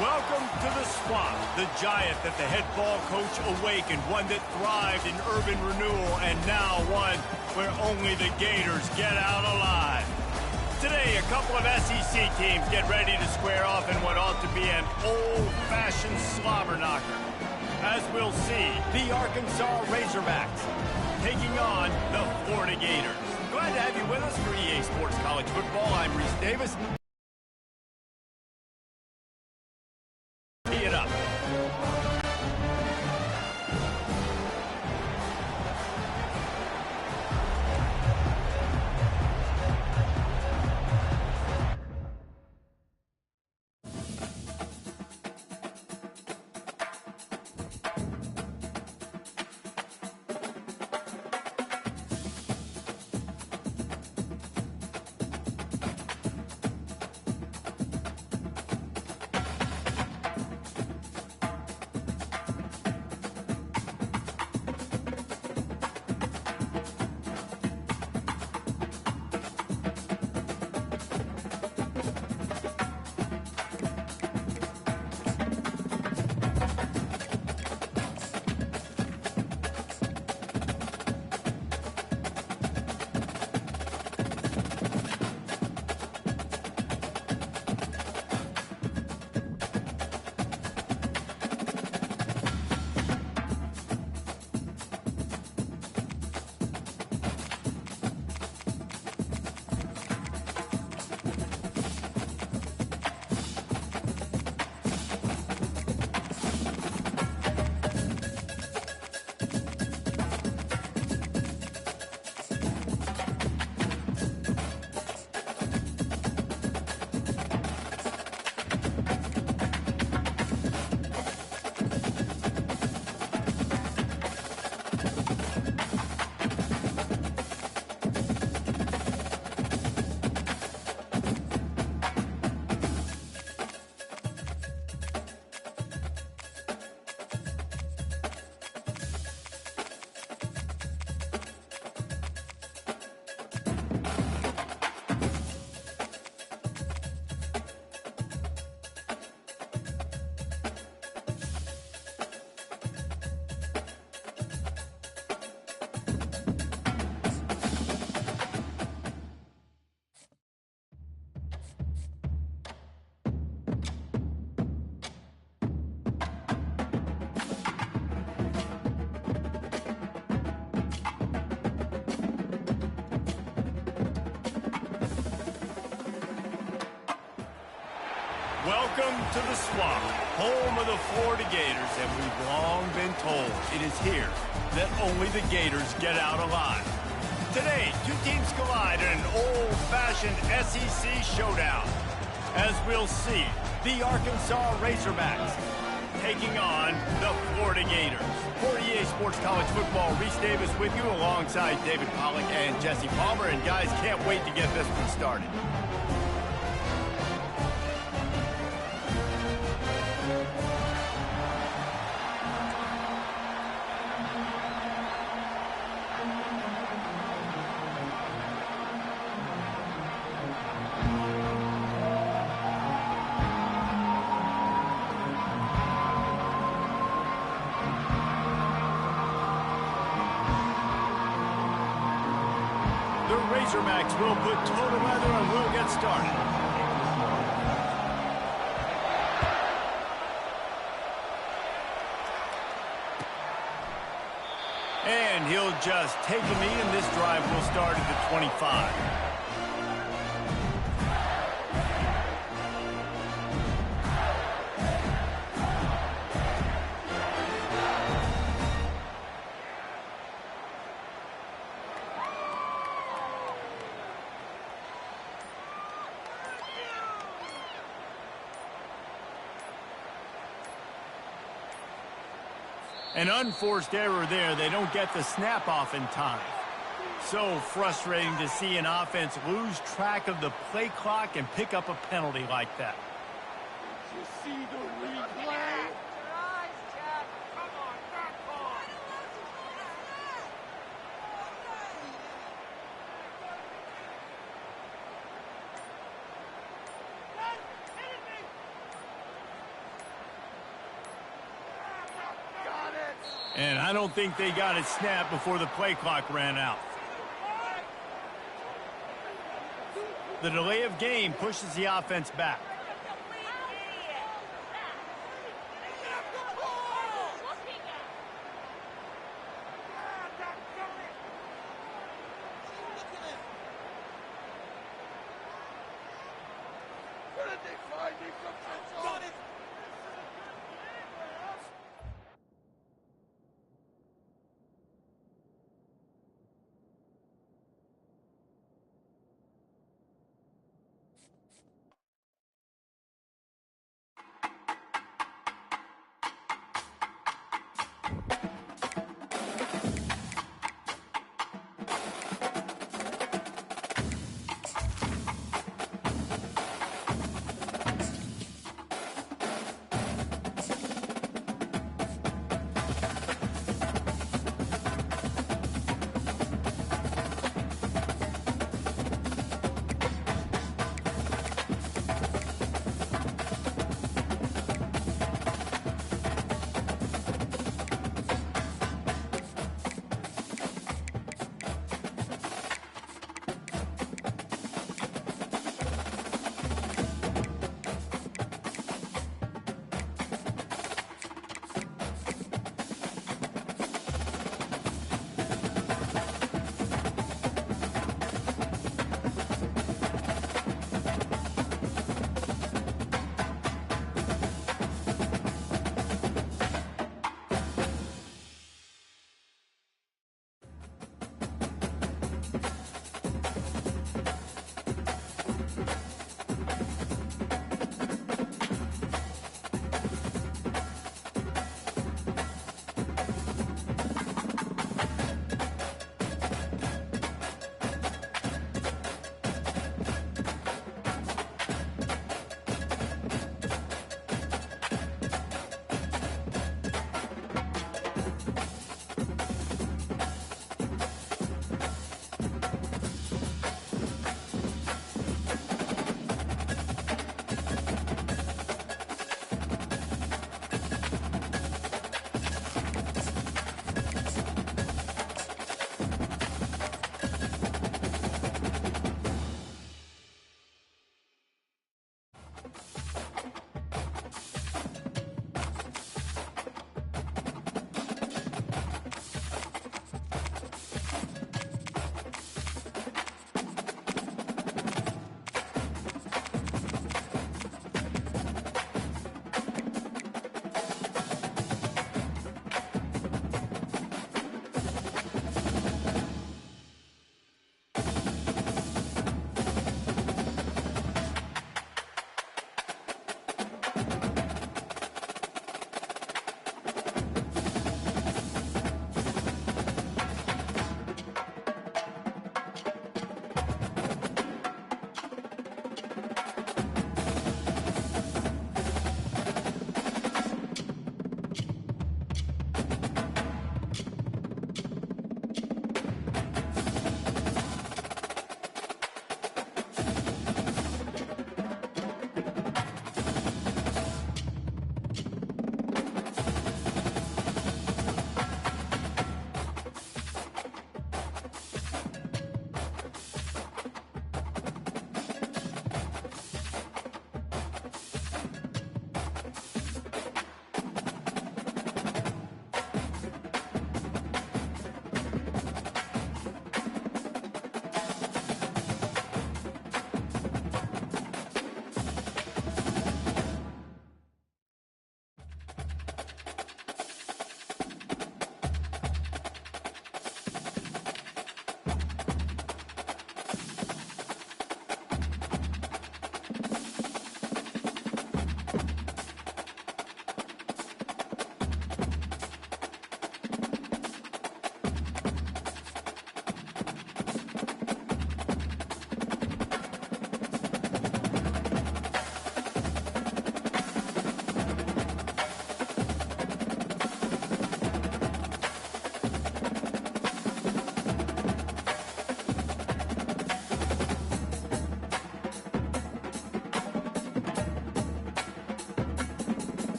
Welcome to the Swamp, the giant that the head ball coach awakened, one that thrived in urban renewal, and now one where only the Gators get out alive. Today, a couple of SEC teams get ready to square off in what ought to be an old-fashioned slobber knocker. As we'll see, the Arkansas Razorbacks taking on the Florida Gators. Glad to have you with us for EA Sports College Football. I'm Reese Davis. Tee it up. Welcome to the Swamp, home of the Florida Gators, and we've long been told it is here that only the Gators get out alive. Today, two teams collide in an old-fashioned SEC showdown. As we'll see, the Arkansas Razorbacks taking on the Florida Gators. For EA Sports College Football, Reese Davis with you alongside David Pollack and Jesse Palmer. And guys, can't wait to get this one started. The Razorbacks will put total weather and we'll get started. And he'll just take a knee, and this drive will start at the 25. An unforced error there. They don't get the snap off in time. So frustrating to see an offense lose track of the play clock and pick up a penalty like that. Did you see the replay? And I don't think they got it snapped before the play clock ran out. The delay of game pushes the offense back.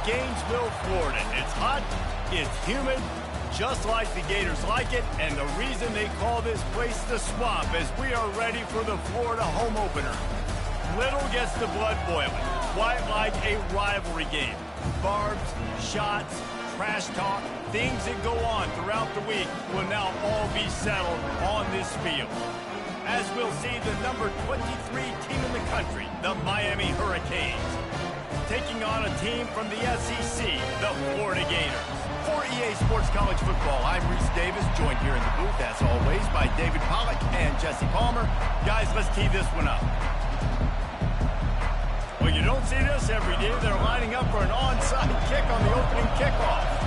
Gainesville, Florida. It's hot, it's humid, just like the Gators like it, and the reason they call this place the Swamp is we are ready for the Florida home opener. Little gets the blood boiling, quite like a rivalry game. Barbs, shots, trash talk, things that go on throughout the week will now all be settled on this field. As we'll see the number 23 team in the country, the Miami Hurricanes, taking on a team from the SEC, the Florida Gators. For EA Sports College Football, I'm Reese Davis, joined here in the booth, as always, by David Pollack and Jesse Palmer. Guys, let's tee this one up. Well, you don't see this every day. They're lining up for an onside kick on the opening kickoff.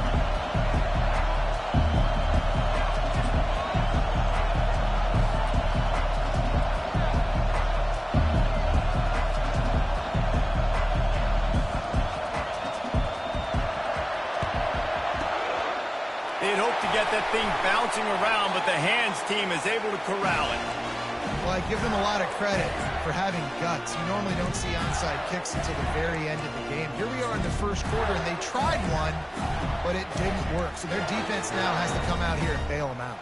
They'd hope to get that thing bouncing around, but the hands team is able to corral it. Well, I give them a lot of credit for having guts. You normally don't see onside kicks until the very end of the game. Here we are in the first quarter, and they tried one, but it didn't work. So their defense now has to come out here and bail them out.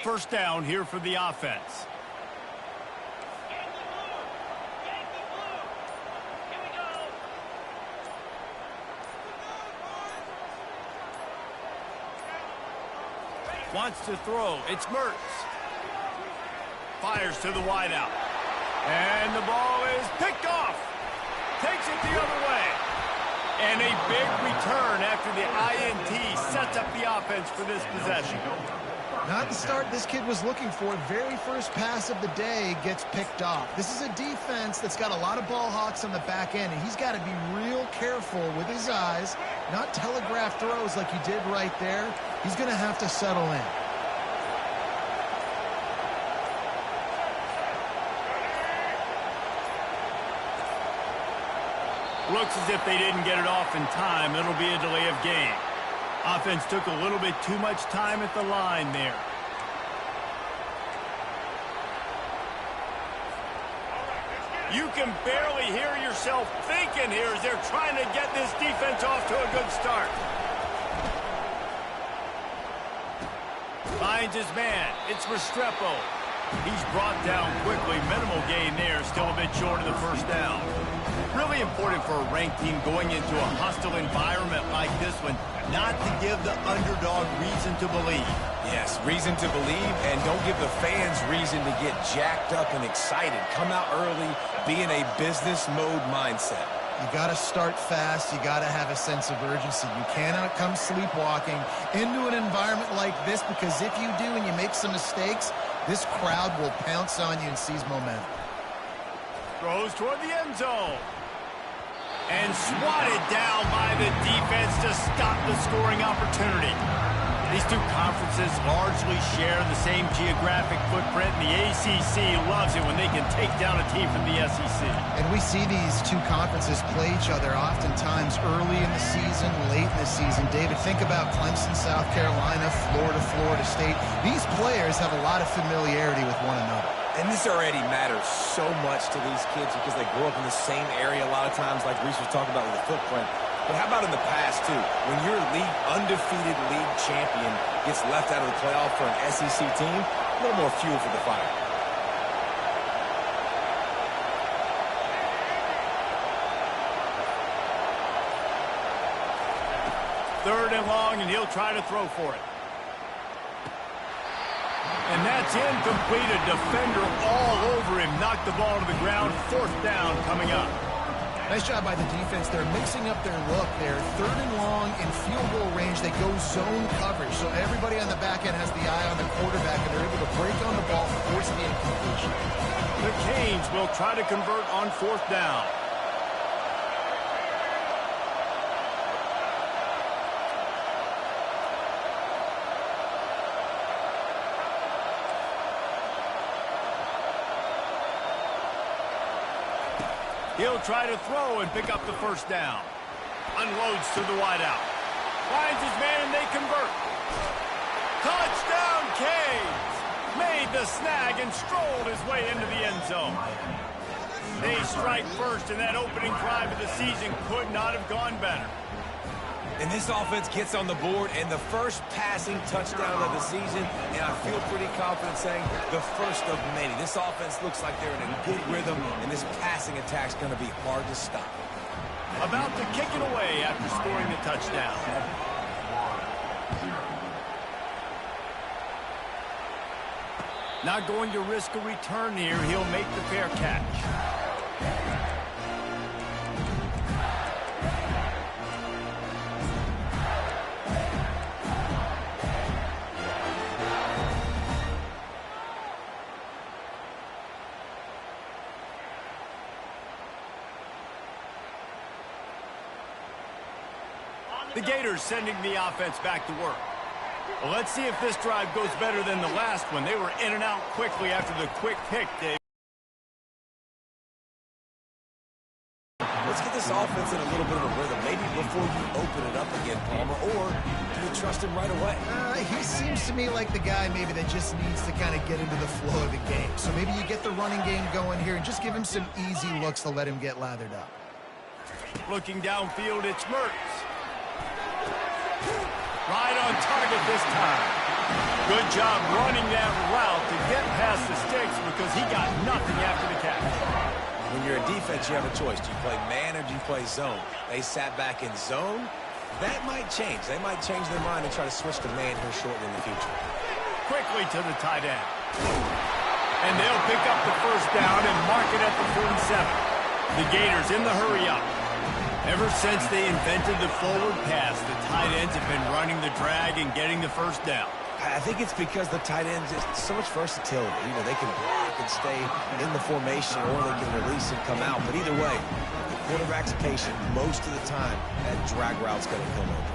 First down here for the offense. Wants to throw. It's Mertz. Fires to the wideout. And the ball is picked off. Takes it the other way. And a big return after the INT sets up the offense for this possession. Not the start this kid was looking for. Very first pass of the day gets picked off. This is a defense that's got a lot of ball hawks on the back end, and he's got to be real careful with his eyes, not telegraph throws like he did right there. He's going to have to settle in. Looks as if they didn't get it off in time. It'll be a delay of game. Offense took a little bit too much time at the line there. You can barely hear yourself thinking here as they're trying to get this defense off to a good start. Finds his man. It's Restrepo. He's brought down quickly. Minimal gain there. Still a bit short of the first down. Really important for a ranked team going into a hostile environment like this one not to give the underdog reason to believe. Yes, reason to believe, and don't give the fans reason to get jacked up and excited. Come out early, be in a business mode mindset. You got to start fast. You got to have a sense of urgency. You cannot come sleepwalking into an environment like this, because if you do and you make some mistakes, this crowd will pounce on you and seize momentum. Throws toward the end zone. And swatted down by the defense to stop the scoring opportunity. These two conferences largely share the same geographic footprint, and the ACC loves it when they can take down a team from the SEC. And we see these two conferences play each other oftentimes early in the season, late in the season. David, think about Clemson, South Carolina, Florida, Florida State. These players have a lot of familiarity with one another. And this already matters so much to these kids because they grew up in the same area a lot of times, like Reese was talking about with the footprint. But how about in the past, too? When your undefeated league champion gets left out of the playoff for an SEC team, a little more fuel for the fire. Third and long, and he'll try to throw for it. And that's incomplete. A defender all over him. Knocked the ball to the ground. Fourth down coming up. Nice job by the defense. They're mixing up their look. They're third and long in field goal range. They go zone coverage. So everybody on the back end has the eye on the quarterback, and they're able to break on the ball, force the incompletion. The Canes will try to convert on fourth down. He'll try to throw and pick up the first down. Unloads to the wideout. Finds his man and they convert. Touchdown, Canes! Made the snag and strolled his way into the end zone. They strike first, and that opening drive of the season could not have gone better. And this offense gets on the board, and the first passing touchdown of the season, and I feel pretty confident saying the first of many. This offense looks like they're in a good rhythm, and this passing attack's going to be hard to stop. About to kick it away after scoring the touchdown. Not going to risk a return here. He'll make the fair catch. The Gators sending the offense back to work. Well, let's see if this drive goes better than the last one. They were in and out quickly after the quick pick, Dave. Let's get this offense in a little bit of a rhythm. Maybe before you open it up again, Palmer, or do you trust him right away? He seems to me like the guy maybe that just needs to kind of get into the flow of the game. So maybe you get the running game going here and just give him some easy looks to let him get lathered up. Looking downfield, it's Mertz. Right on target this time. Good job running that route to get past the sticks because he got nothing after the catch. When you're a defense, you have a choice. Do you play man or do you play zone? They sat back in zone. That might change. They might change their mind and try to switch to man here shortly in the future. Quickly to the tight end. And they'll pick up the first down and mark it at the 47. The Gators in the hurry up. Ever since they invented the forward pass, the tight ends have been running the drag and getting the first down. I think it's because the tight ends is so much versatility. You know, they can block and stay in the formation, or they can release and come out. But either way, if the quarterback's patient, most of the time, that drag route's going to come over.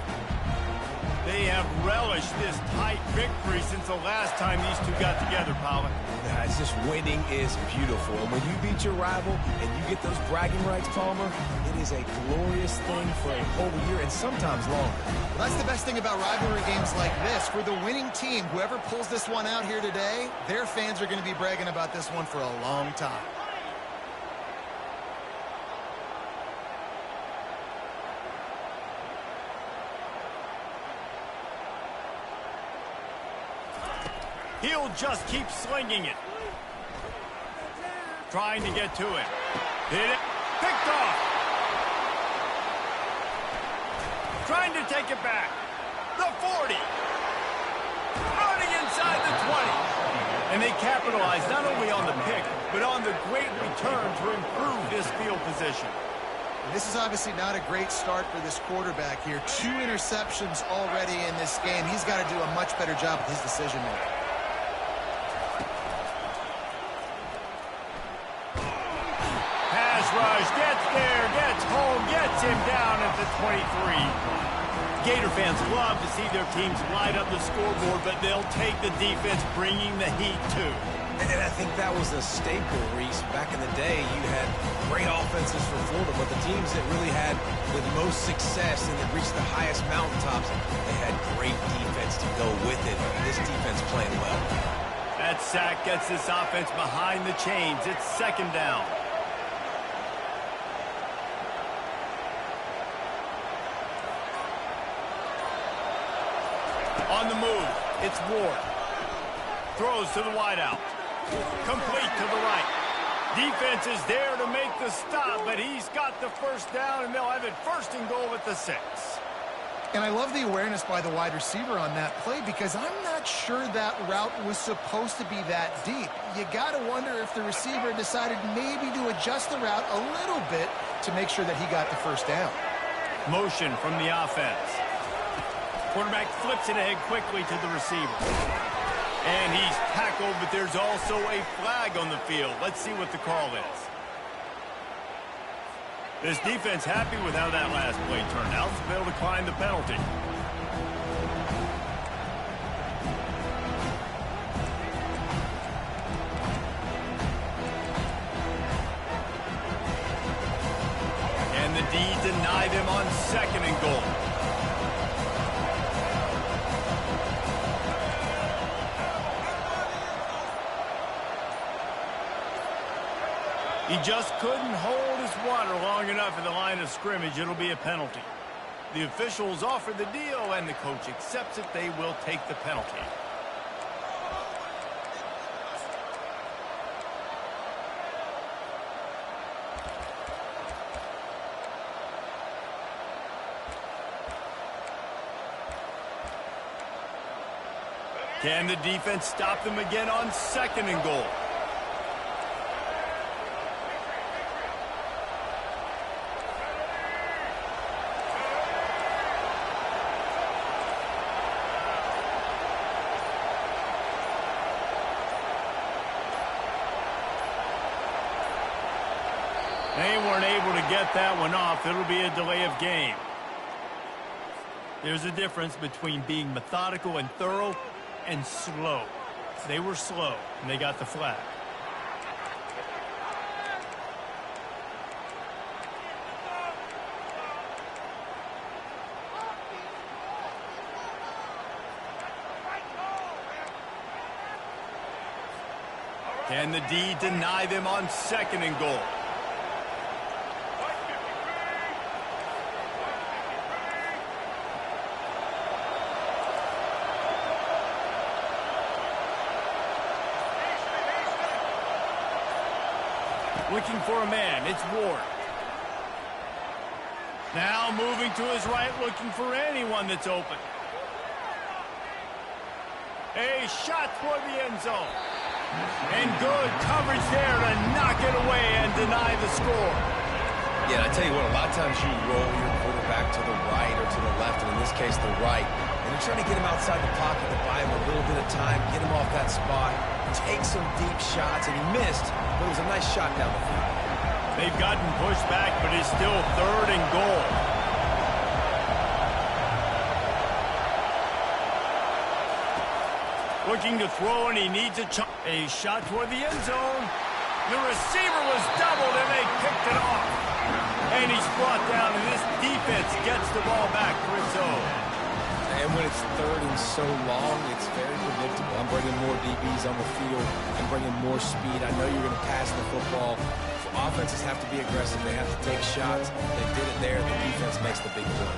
They have relished this tight victory since the last time these two got together, Paula. Yeah, it's just winning is beautiful. And when you beat your rival and you get those bragging rights, Palmer, it is a glorious thing for a whole year and sometimes longer. Well, that's the best thing about rivalry games like this. For the winning team, whoever pulls this one out here today, their fans are going to be bragging about this one for a long time. He'll just keep slinging it. Trying to get to it. Hit it. Picked off. Trying to take it back. The 40. Running inside the 20. And they capitalize not only on the pick, but on the great return to improve this field position. This is obviously not a great start for this quarterback here. 2 interceptions already in this game. He's got to do a much better job with his decision-making. Rush gets there, gets home, gets him down at the 23. Gator fans love to see their teams light up the scoreboard, but they'll take the defense bringing the heat too. And I think that was a staple, Reese. Back in the day, you had great offenses for Florida, but the teams that really had the most success and that reached the highest mountaintops, they had great defense to go with it. This defense playing well. That sack gets this offense behind the chains. It's second down. On the move, it's Ward. Throws to the wideout. Complete to the right. Defense is there to make the stop, but he's got the first down, and they'll have it first and goal at the 6. And I love the awareness by the wide receiver on that play because I'm not sure that route was supposed to be that deep. You got to wonder if the receiver decided maybe to adjust the route a little bit to make sure that he got the first down. Motion from the offense. Quarterback flips it ahead quickly to the receiver. And he's tackled, but there's also a flag on the field. Let's see what the call is. This defense happy with how that last play turned out, so they'll decline the penalty. And the D denied him on second and goal. He just couldn't hold his water long enough at the line of scrimmage. It'll be a penalty. The officials offer the deal, and the coach accepts it. They will take the penalty. Can the defense stop them again on 2nd and goal? They weren't able to get that one off. It'll be a delay of game. There's a difference between being methodical and thorough and slow. They were slow, and they got the flag. Can the D deny them on 2nd and goal? Looking for a man, it's Ward. Now moving to his right, looking for anyone that's open. A shot toward the end zone. And good coverage there to knock it away and deny the score. Yeah, and I tell you what, a lot of times you roll your quarterback to the right or to the left, and in this case, the right. And you're trying to get him outside the pocket to buy him a little bit of time, get him off that spot, take some deep shots, and he missed, but it was a nice shot down the field. They've gotten pushed back, but it's still 3rd and goal. Looking to throw, and he needs a shot toward the end zone. The receiver was doubled, and they picked it off. And he's brought down, and this defense gets the ball back for its own. And when it's 3rd and so long, it's very predictable. I'm bringing more DBs on the field. I'm bringing more speed. I know you're going to pass the football. Offenses have to be aggressive. They have to take shots. They did it there. The defense makes the big play.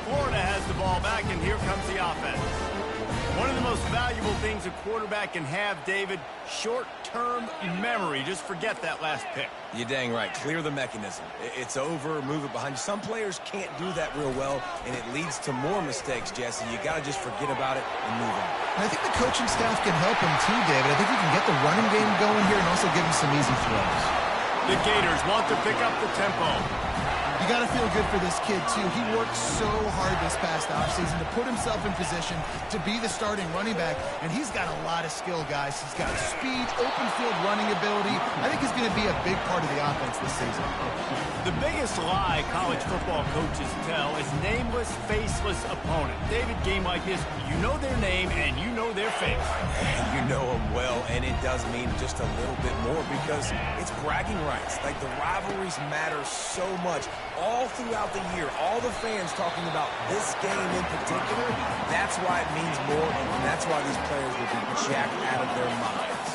Florida has the ball back, and here comes the offense. One of the most valuable things a quarterback can have, David, short-term memory. Just forget that last pick. You're dang right. Clear the mechanism. It's over. Move it behind you. Some players can't do that real well, and it leads to more mistakes, Jesse. You got to just forget about it and move on. And I think the coaching staff can help him too, David. I think you can get the running game going here and also give him some easy throws. The Gators want to pick up the tempo. You got to feel good for this kid, too. He worked so hard this past offseason to put himself in position to be the starting running back, and he's got a lot of skill, guys. He's got speed, open field running ability. I think he's going to be a big part of the offense this season. The biggest lie college football coaches tell is nameless, faceless opponent. David, game like this, you know their name and you know their face. And you know them well, and it does mean just a little bit more because it's bragging rights. Like, the rivalries matter so much. All throughout the year, all the fans talking about this game in particular, that's why it means more, and that's why these players will be jacked out of their minds.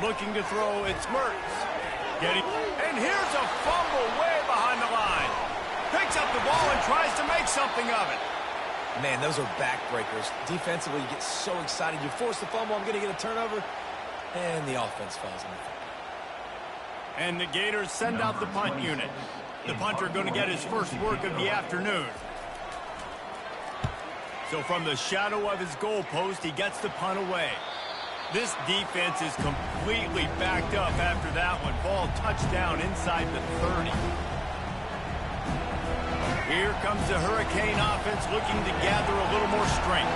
Looking to throw, it's Mertz. And here's a fumble way behind the line. Picks up the ball and tries to make something of it. Man, those are backbreakers. Defensively, you get so excited. You force the fumble, I'm going to get a turnover, and the offense falls on the field. And the Gators send out the punt unit. The punter going to get his first work of the afternoon. So from the shadow of his goalpost, he gets the punt away. This defense is completely backed up after that one. Ball touchdown inside the 30. Here comes the Hurricane offense looking to gather a little more strength.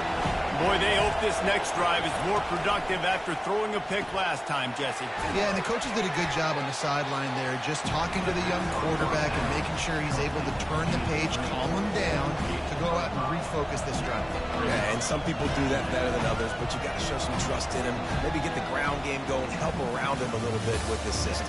Boy, they hope this next drive is more productive after throwing a pick last time, Jesse. Yeah, and the coaches did a good job on the sideline there, just talking to the young quarterback and making sure he's able to turn the page, calm him down, to go out and refocus this drive. Yeah, and some people do that better than others, but you got to show some trust in him. Maybe get the ground game going, help around him a little bit with this system.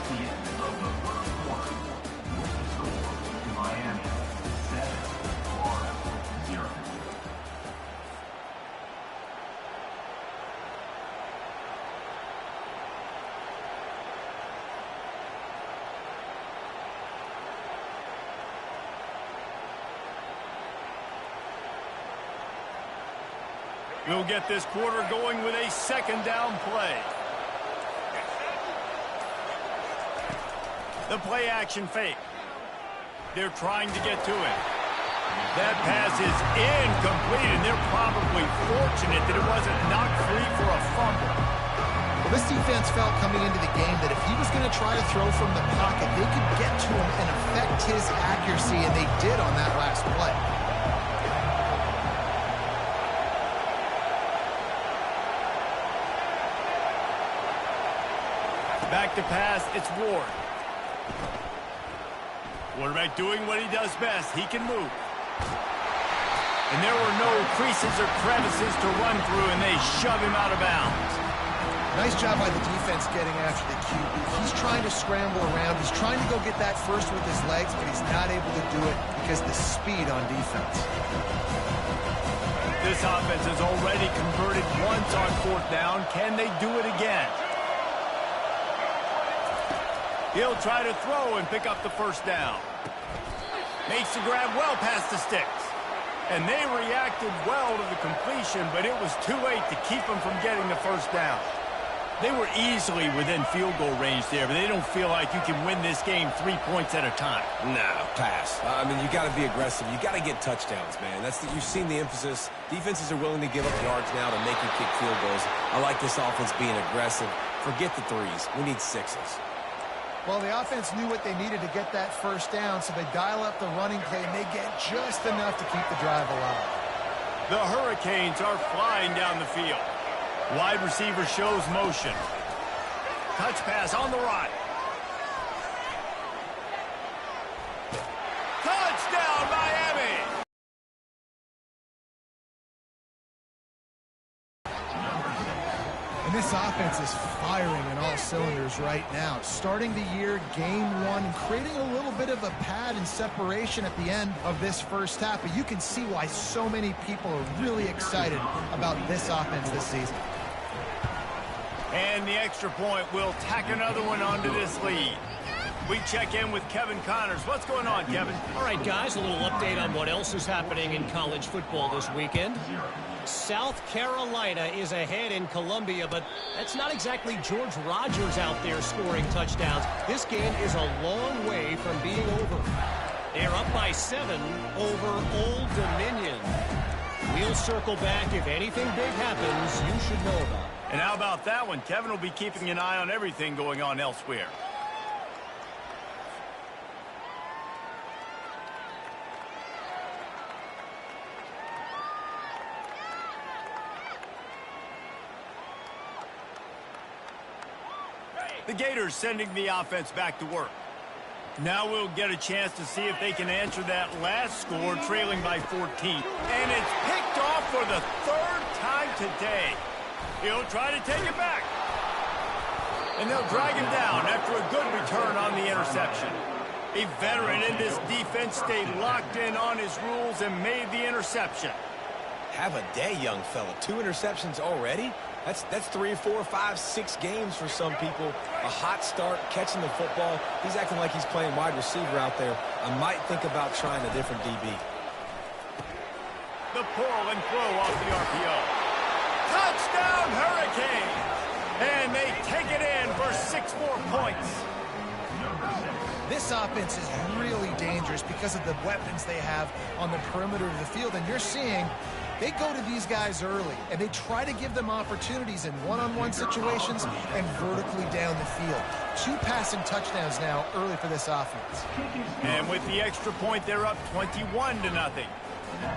We'll get this quarter going with a second down play. The play action fake. They're trying to get to it. That pass is incomplete, and they're probably fortunate that it wasn't knocked free for a fumble. Well, this defense felt coming into the game that if he was going to try to throw from the pocket, they could get to him and affect his accuracy, and they did on that last play. Back to pass, it's Ward. Quarterback doing what he does best. He can move. And there were no creases or crevices to run through, and they shove him out of bounds. Nice job by the defense getting after the QB. He's trying to scramble around. He's trying to go get that first with his legs, but he's not able to do it because of the speed on defense. This offense has already converted once on fourth down. Can they do it again? He'll try to throw and pick up the first down. Makes the grab well past the sticks. And they reacted well to the completion, but it was too late to keep them from getting the first down. They were easily within field goal range there, but they don't feel like you can win this game 3 points at a time. No, pass. I mean, you got to be aggressive. You got to get touchdowns, man. You've seen the emphasis. Defenses are willing to give up yards now to make you kick field goals. I like this offense being aggressive. Forget the threes. We need sixes. Well, the offense knew what they needed to get that first down, so they dial up the running play, and they get just enough to keep the drive alive. The Hurricanes are flying down the field. Wide receiver shows motion. Touch pass on the right. Touchdown, Miami! And this offense is firing in all cylinders right now. Starting the year, game one, and creating a little bit of a pad and separation at the end of this first half. But you can see why so many people are really excited about this offense this season. And the extra point will tack another one onto this lead. We check in with Kevin Connors. What's going on, Kevin? All right, guys, a little update on what else is happening in college football this weekend. South Carolina is ahead in Columbia, but that's not exactly George Rogers out there scoring touchdowns. This game is a long way from being over. They're up by 7 over Old Dominion. We'll circle back if anything big happens you should know about. And how about that one? Kevin will be keeping an eye on everything going on elsewhere. The Gators sending the offense back to work. Now we'll get a chance to see if they can answer that last score, trailing by 14. And it's picked off for the 3rd time today. He'll try to take it back. And they'll drag him down after a good return on the interception. A veteran in this defense stayed locked in on his rules and made the interception. Have a day, young fella. 2 interceptions already? That's 3, 4, 5, 6 games for some people. A hot start, catching the football. He's acting like he's playing wide receiver out there. I might think about trying a different DB. The pull and throw off the RPO. Touchdown, Hurricane! And they take it in for 6 more points. This offense is really dangerous because of the weapons they have on the perimeter of the field, and you're seeing they go to these guys early, and they try to give them opportunities in one-on-one situations and vertically down the field. 2 passing touchdowns now early for this offense. And with the extra point, they're up 21-0.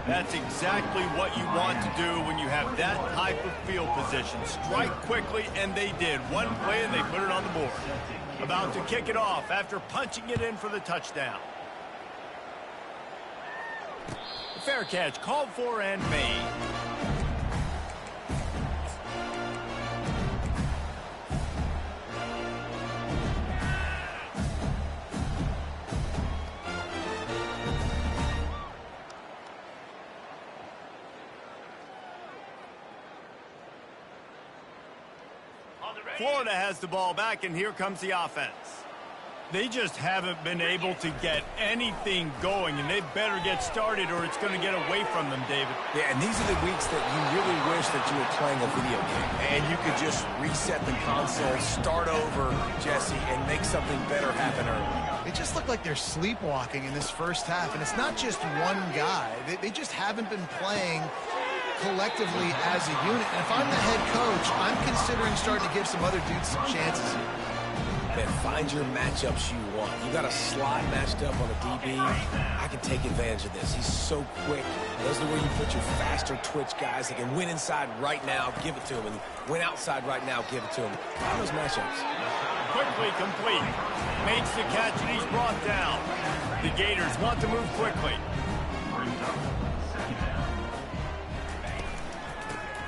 That's exactly what you want to do when you have that type of field position. Strike quickly, and they did. One play, and they put it on the board. About to kick it off after punching it in for the touchdown. Fair catch called for and made. Florida has the ball back, and here comes the offense. They just haven't been able to get anything going, and they better get started or it's going to get away from them, David. Yeah, and these are the weeks that you really wish that you were playing a video game and you could just reset the console, start over, Jesse, and make something better happen early. They just look like they're sleepwalking in this first half, and it's not just one guy. They just haven't been playing collectively as a unit. And if I'm the head coach, I'm considering starting to give some other dudes some chances here. Man, find your matchups you want. You got a slot matched up on a DB. I can take advantage of this. He's so quick. Those are where you put your faster twitch guys that can win inside right now, give it to him, and win outside right now, give it to him. Find those matchups. Quickly complete. Makes the catch and he's brought down. The Gators want to move quickly.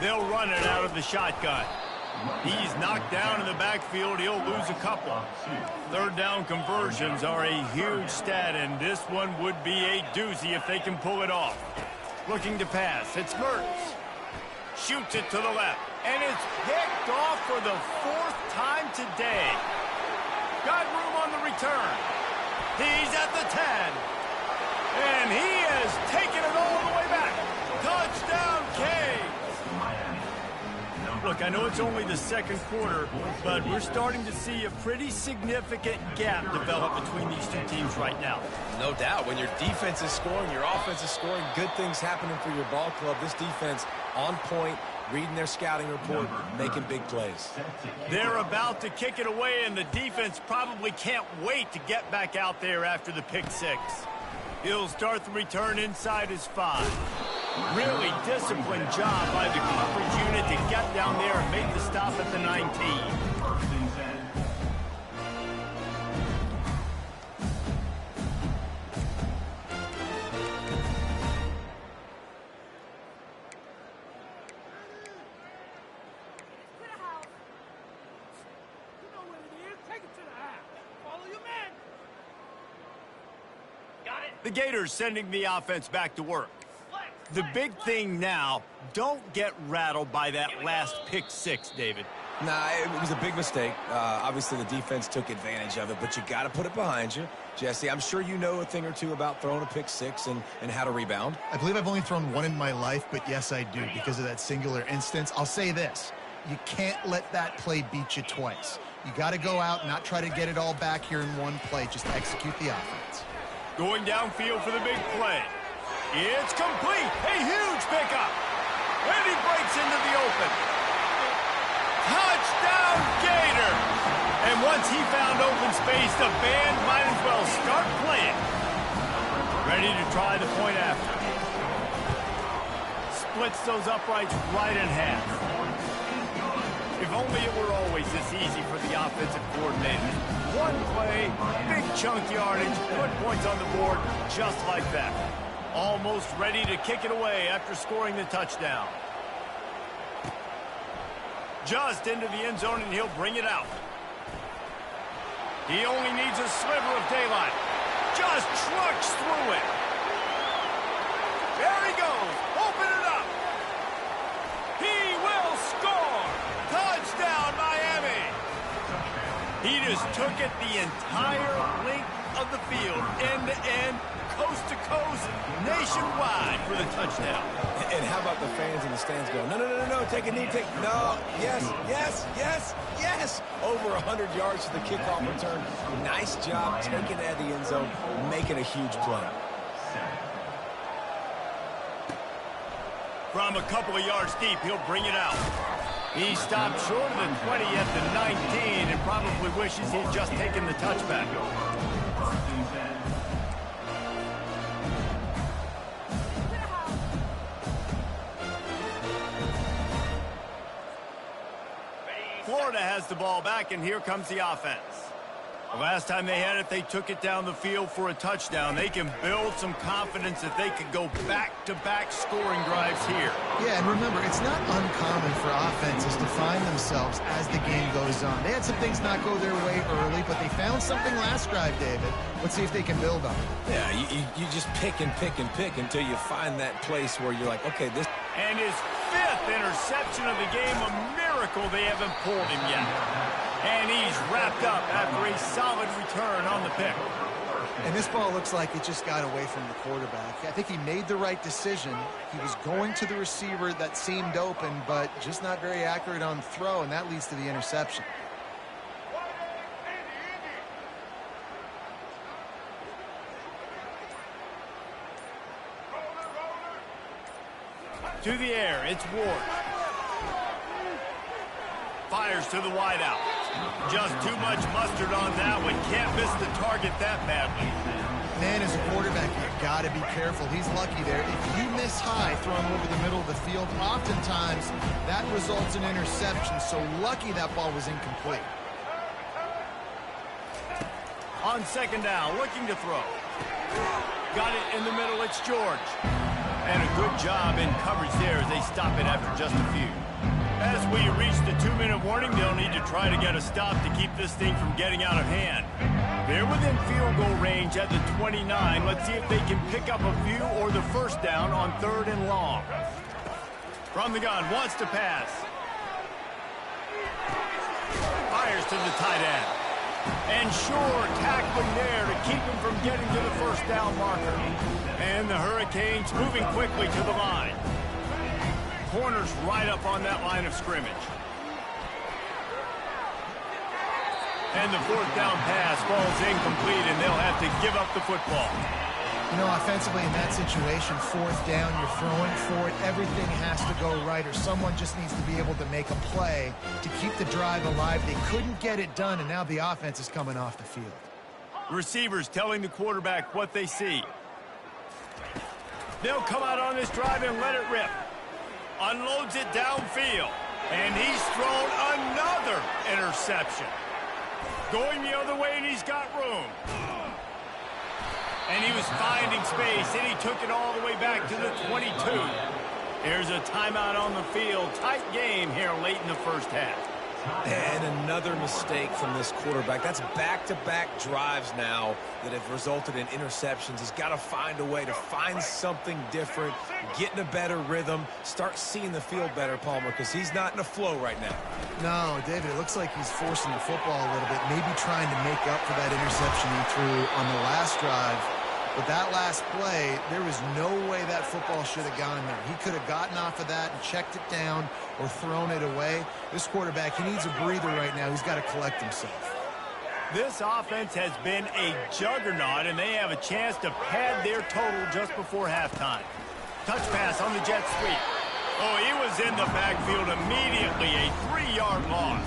They'll run it out of the shotgun. He's knocked down in the backfield. He'll lose a couple. Third down conversions are a huge stat, and this one would be a doozy if they can pull it off. Looking to pass. It's Mertz. Shoots it to the left. And it's picked off for the fourth time today. Got room on the return. He's at the 10. And he has taken it all the way back. Touchdown, Canes. Look, I know it's only the second quarter, but we're starting to see a pretty significant gap develop between these two teams right now. No doubt. When your defense is scoring, your offense is scoring, good things happening for your ball club. This defense on point, reading their scouting report, making big plays. They're about to kick it away, and the defense probably can't wait to get back out there after the pick six. He'll start the return inside his 5. Really disciplined job by the coverage unit to get down there and make the stop at the 19. The Gators sending the offense back to work. The big thing now, don't get rattled by that last pick six, David. Nah, it was a big mistake. Obviously, the defense took advantage of it, but you got to put it behind you. Jesse, I'm sure you know a thing or two about throwing a pick six and how to rebound. I believe I've only thrown one in my life, but yes, I do because of that singular instance. I'll say this. You can't let that play beat you twice. You got to go out and not try to get it all back here in one play. Just execute the offense. Going downfield for the big play. It's complete. A huge pickup. And he breaks into the open. Touchdown, Gator. And once he found open space, the band might as well start playing. Ready to try the point after. Splits those uprights right in half. If only it were always this easy for the offensive coordinator. One play, big chunk yardage, put points on the board just like that. Almost ready to kick it away after scoring the touchdown. Just into the end zone, and he'll bring it out. He only needs a sliver of daylight. Just trucks through it. There he goes. Open it up. He will score. Touchdown, Miami. He just took it the entire length of the field, end to end, coast to coast, nationwide for the touchdown. And how about the fans in the stands going, no, take a knee, no, yes. Over 100 yards to the kickoff return. Nice job taking it at the end zone, making a huge play. From a couple of yards deep, he'll bring it out. He stopped short of the 20 at the 19 and probably wishes he'd just taken the touchback. Florida has the ball back, and here comes the offense. The last time they had it, they took it down the field for a touchdown. They can build some confidence that they could go back-to-back scoring drives here. Yeah, and remember, it's not uncommon for offenses to find themselves as the game goes on. They had some things not go their way early, but they found something last drive, David. Let's see if they can build on it. Yeah, you just pick and pick and pick until you find that place where you're like, okay, this... And his 5th interception of the game, a miracle they haven't pulled him yet. And he's wrapped up after a solid return on the pick. And this ball looks like it just got away from the quarterback. I think he made the right decision. He was going to the receiver that seemed open, but just not very accurate on the throw, and that leads to the interception. To the air, it's Ward. Fires to the wideout. Just too much mustard on that one. Can't miss the target that badly. Man, as a quarterback, you've got to be careful. He's lucky there. If you miss high throwing over the middle of the field, oftentimes that results in interception. So lucky that ball was incomplete. On second down, looking to throw. Got it in the middle, it's George. And a good job in coverage there as they stop it after just a few. As we reach the 2-minute warning, they'll need to try to get a stop to keep this thing from getting out of hand. They're within field goal range at the 29. Let's see if they can pick up a few or the first down on 3rd and long. From the gun, wants to pass. Fires to the tight end. And sure, tackling there to keep him from getting to the first down marker. And the Hurricanes moving quickly to the line. Corners right up on that line of scrimmage. And the 4th down pass falls incomplete, and they'll have to give up the football. You know, offensively in that situation, 4th down, you're throwing for it. Everything has to go right, or someone just needs to be able to make a play to keep the drive alive. They couldn't get it done, and now the offense is coming off the field. Receivers telling the quarterback what they see. They'll come out on this drive and let it rip. Unloads it downfield. And he's thrown another interception. Going the other way, and he's got room. And he was finding space, and he took it all the way back to the 22. Here's a timeout on the field. Tight game here late in the first half. And another mistake from this quarterback. That's back-to-back drives now that have resulted in interceptions. He's got to find a way to find something different, get in a better rhythm, start seeing the field better, Palmer, because he's not in a flow right now. No, David, it looks like he's forcing the football a little bit, maybe trying to make up for that interception he threw on the last drive. But that last play, there was no way that football should have gone there. He could have gotten off of that and checked it down or thrown it away. This quarterback, he needs a breather right now. He's got to collect himself. This offense has been a juggernaut, and they have a chance to pad their total just before halftime. Touch pass on the jet sweep. Oh, he was in the backfield immediately. A 3-yard loss.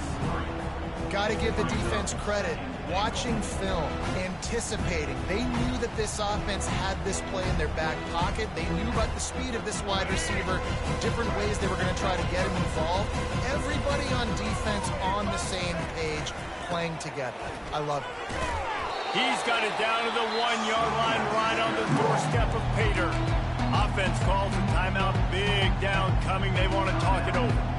Got to give the defense credit. Watching film, anticipating. They knew that this offense had this play in their back pocket. They knew about the speed of this wide receiver, different ways they were going to try to get him involved. Everybody on defense on the same page, playing together. I love it. He's got it down to the 1-yard line right on the doorstep of Pater. Offense calls a timeout. Big down coming. They want to talk it over.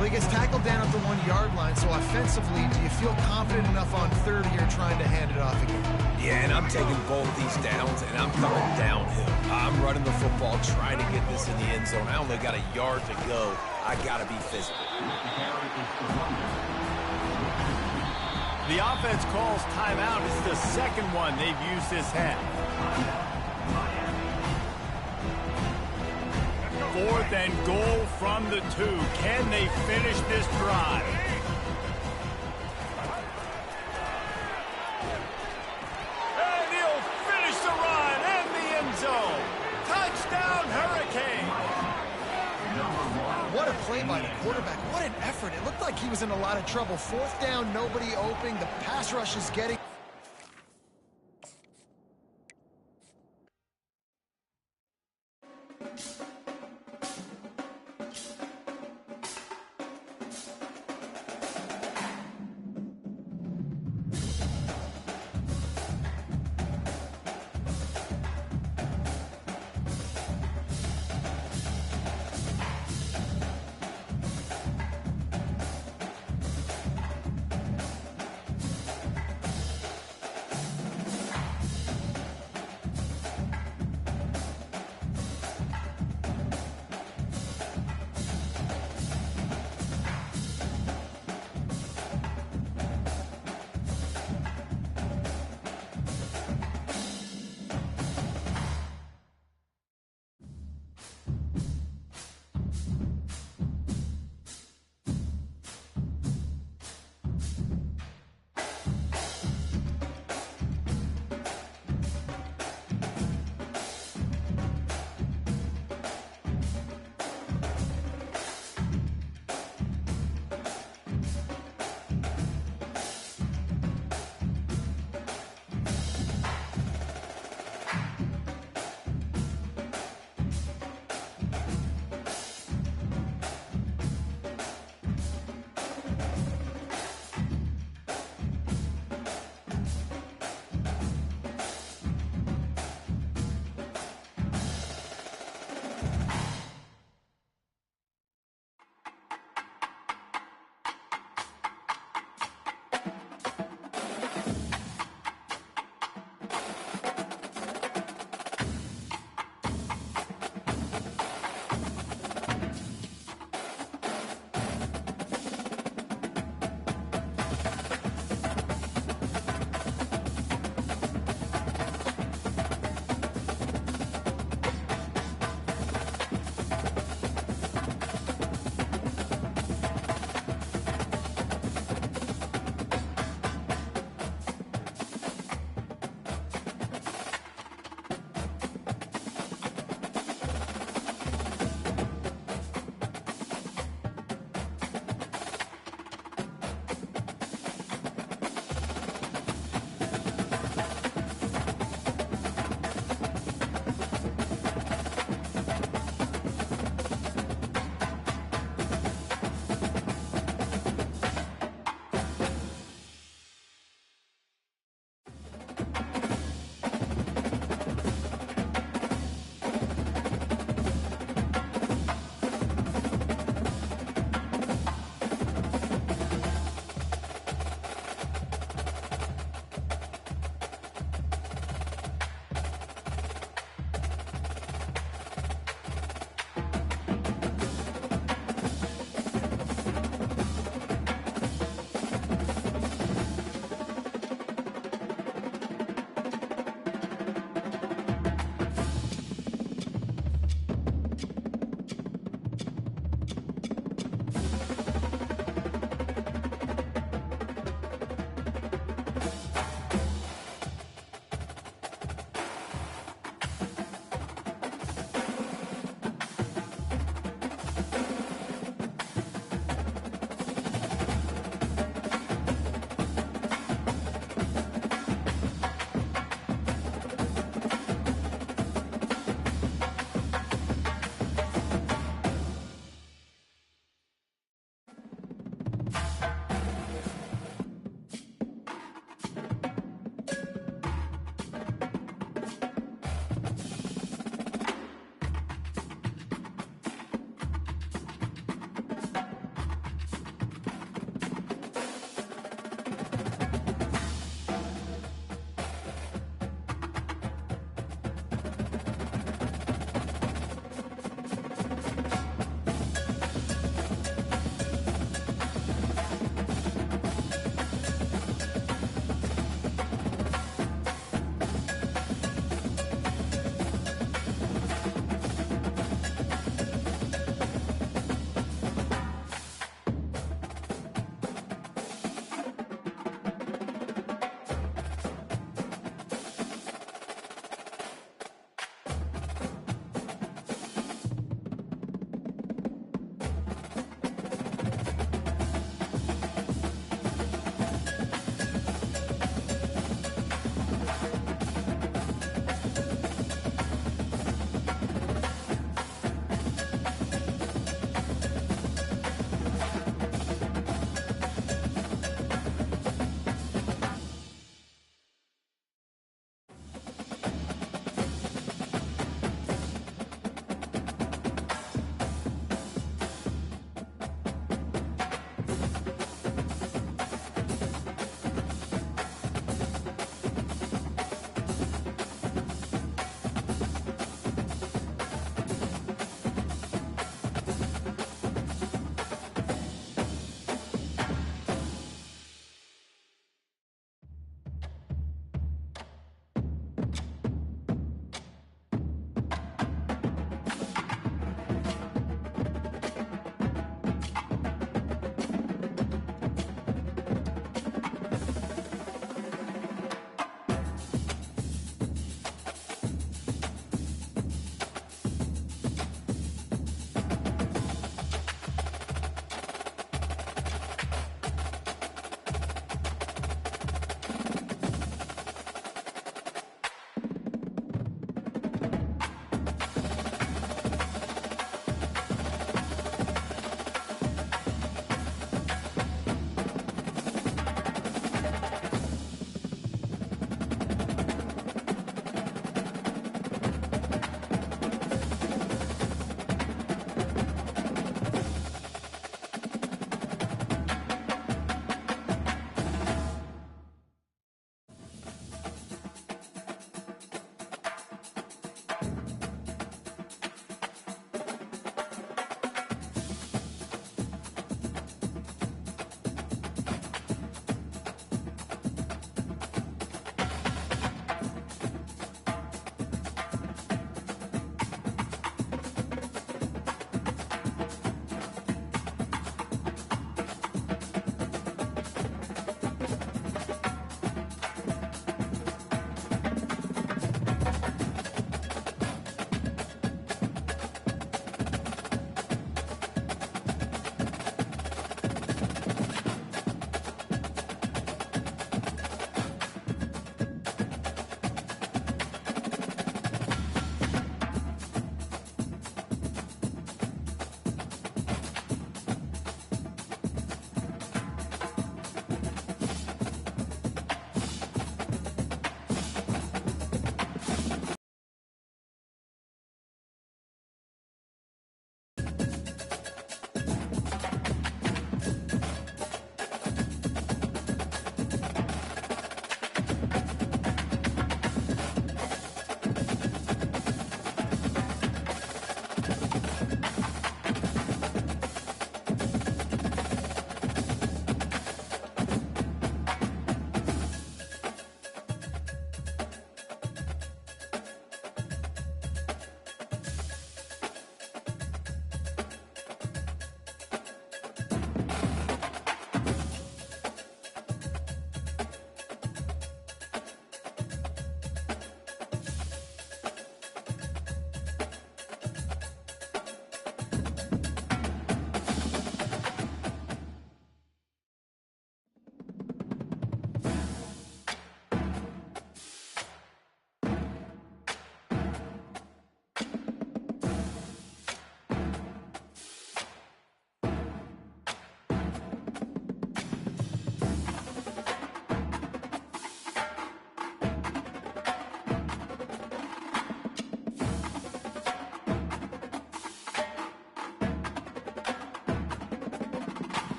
Well, he gets tackled down at the 1-yard line, so offensively, do you feel confident enough on 3rd here trying to hand it off again? Yeah, and I'm taking both these downs, and I'm coming downhill. I'm running the football, trying to get this in the end zone. I only got a yard to go. I got to be physical. The offense calls timeout. It's the second one they've used this half. 4th and goal from the 2. Can they finish this drive? And he'll finish the run and the end zone. Touchdown, Hurricane. What a play by the quarterback. What an effort. It looked like he was in a lot of trouble. 4th down, nobody open. The pass rush is getting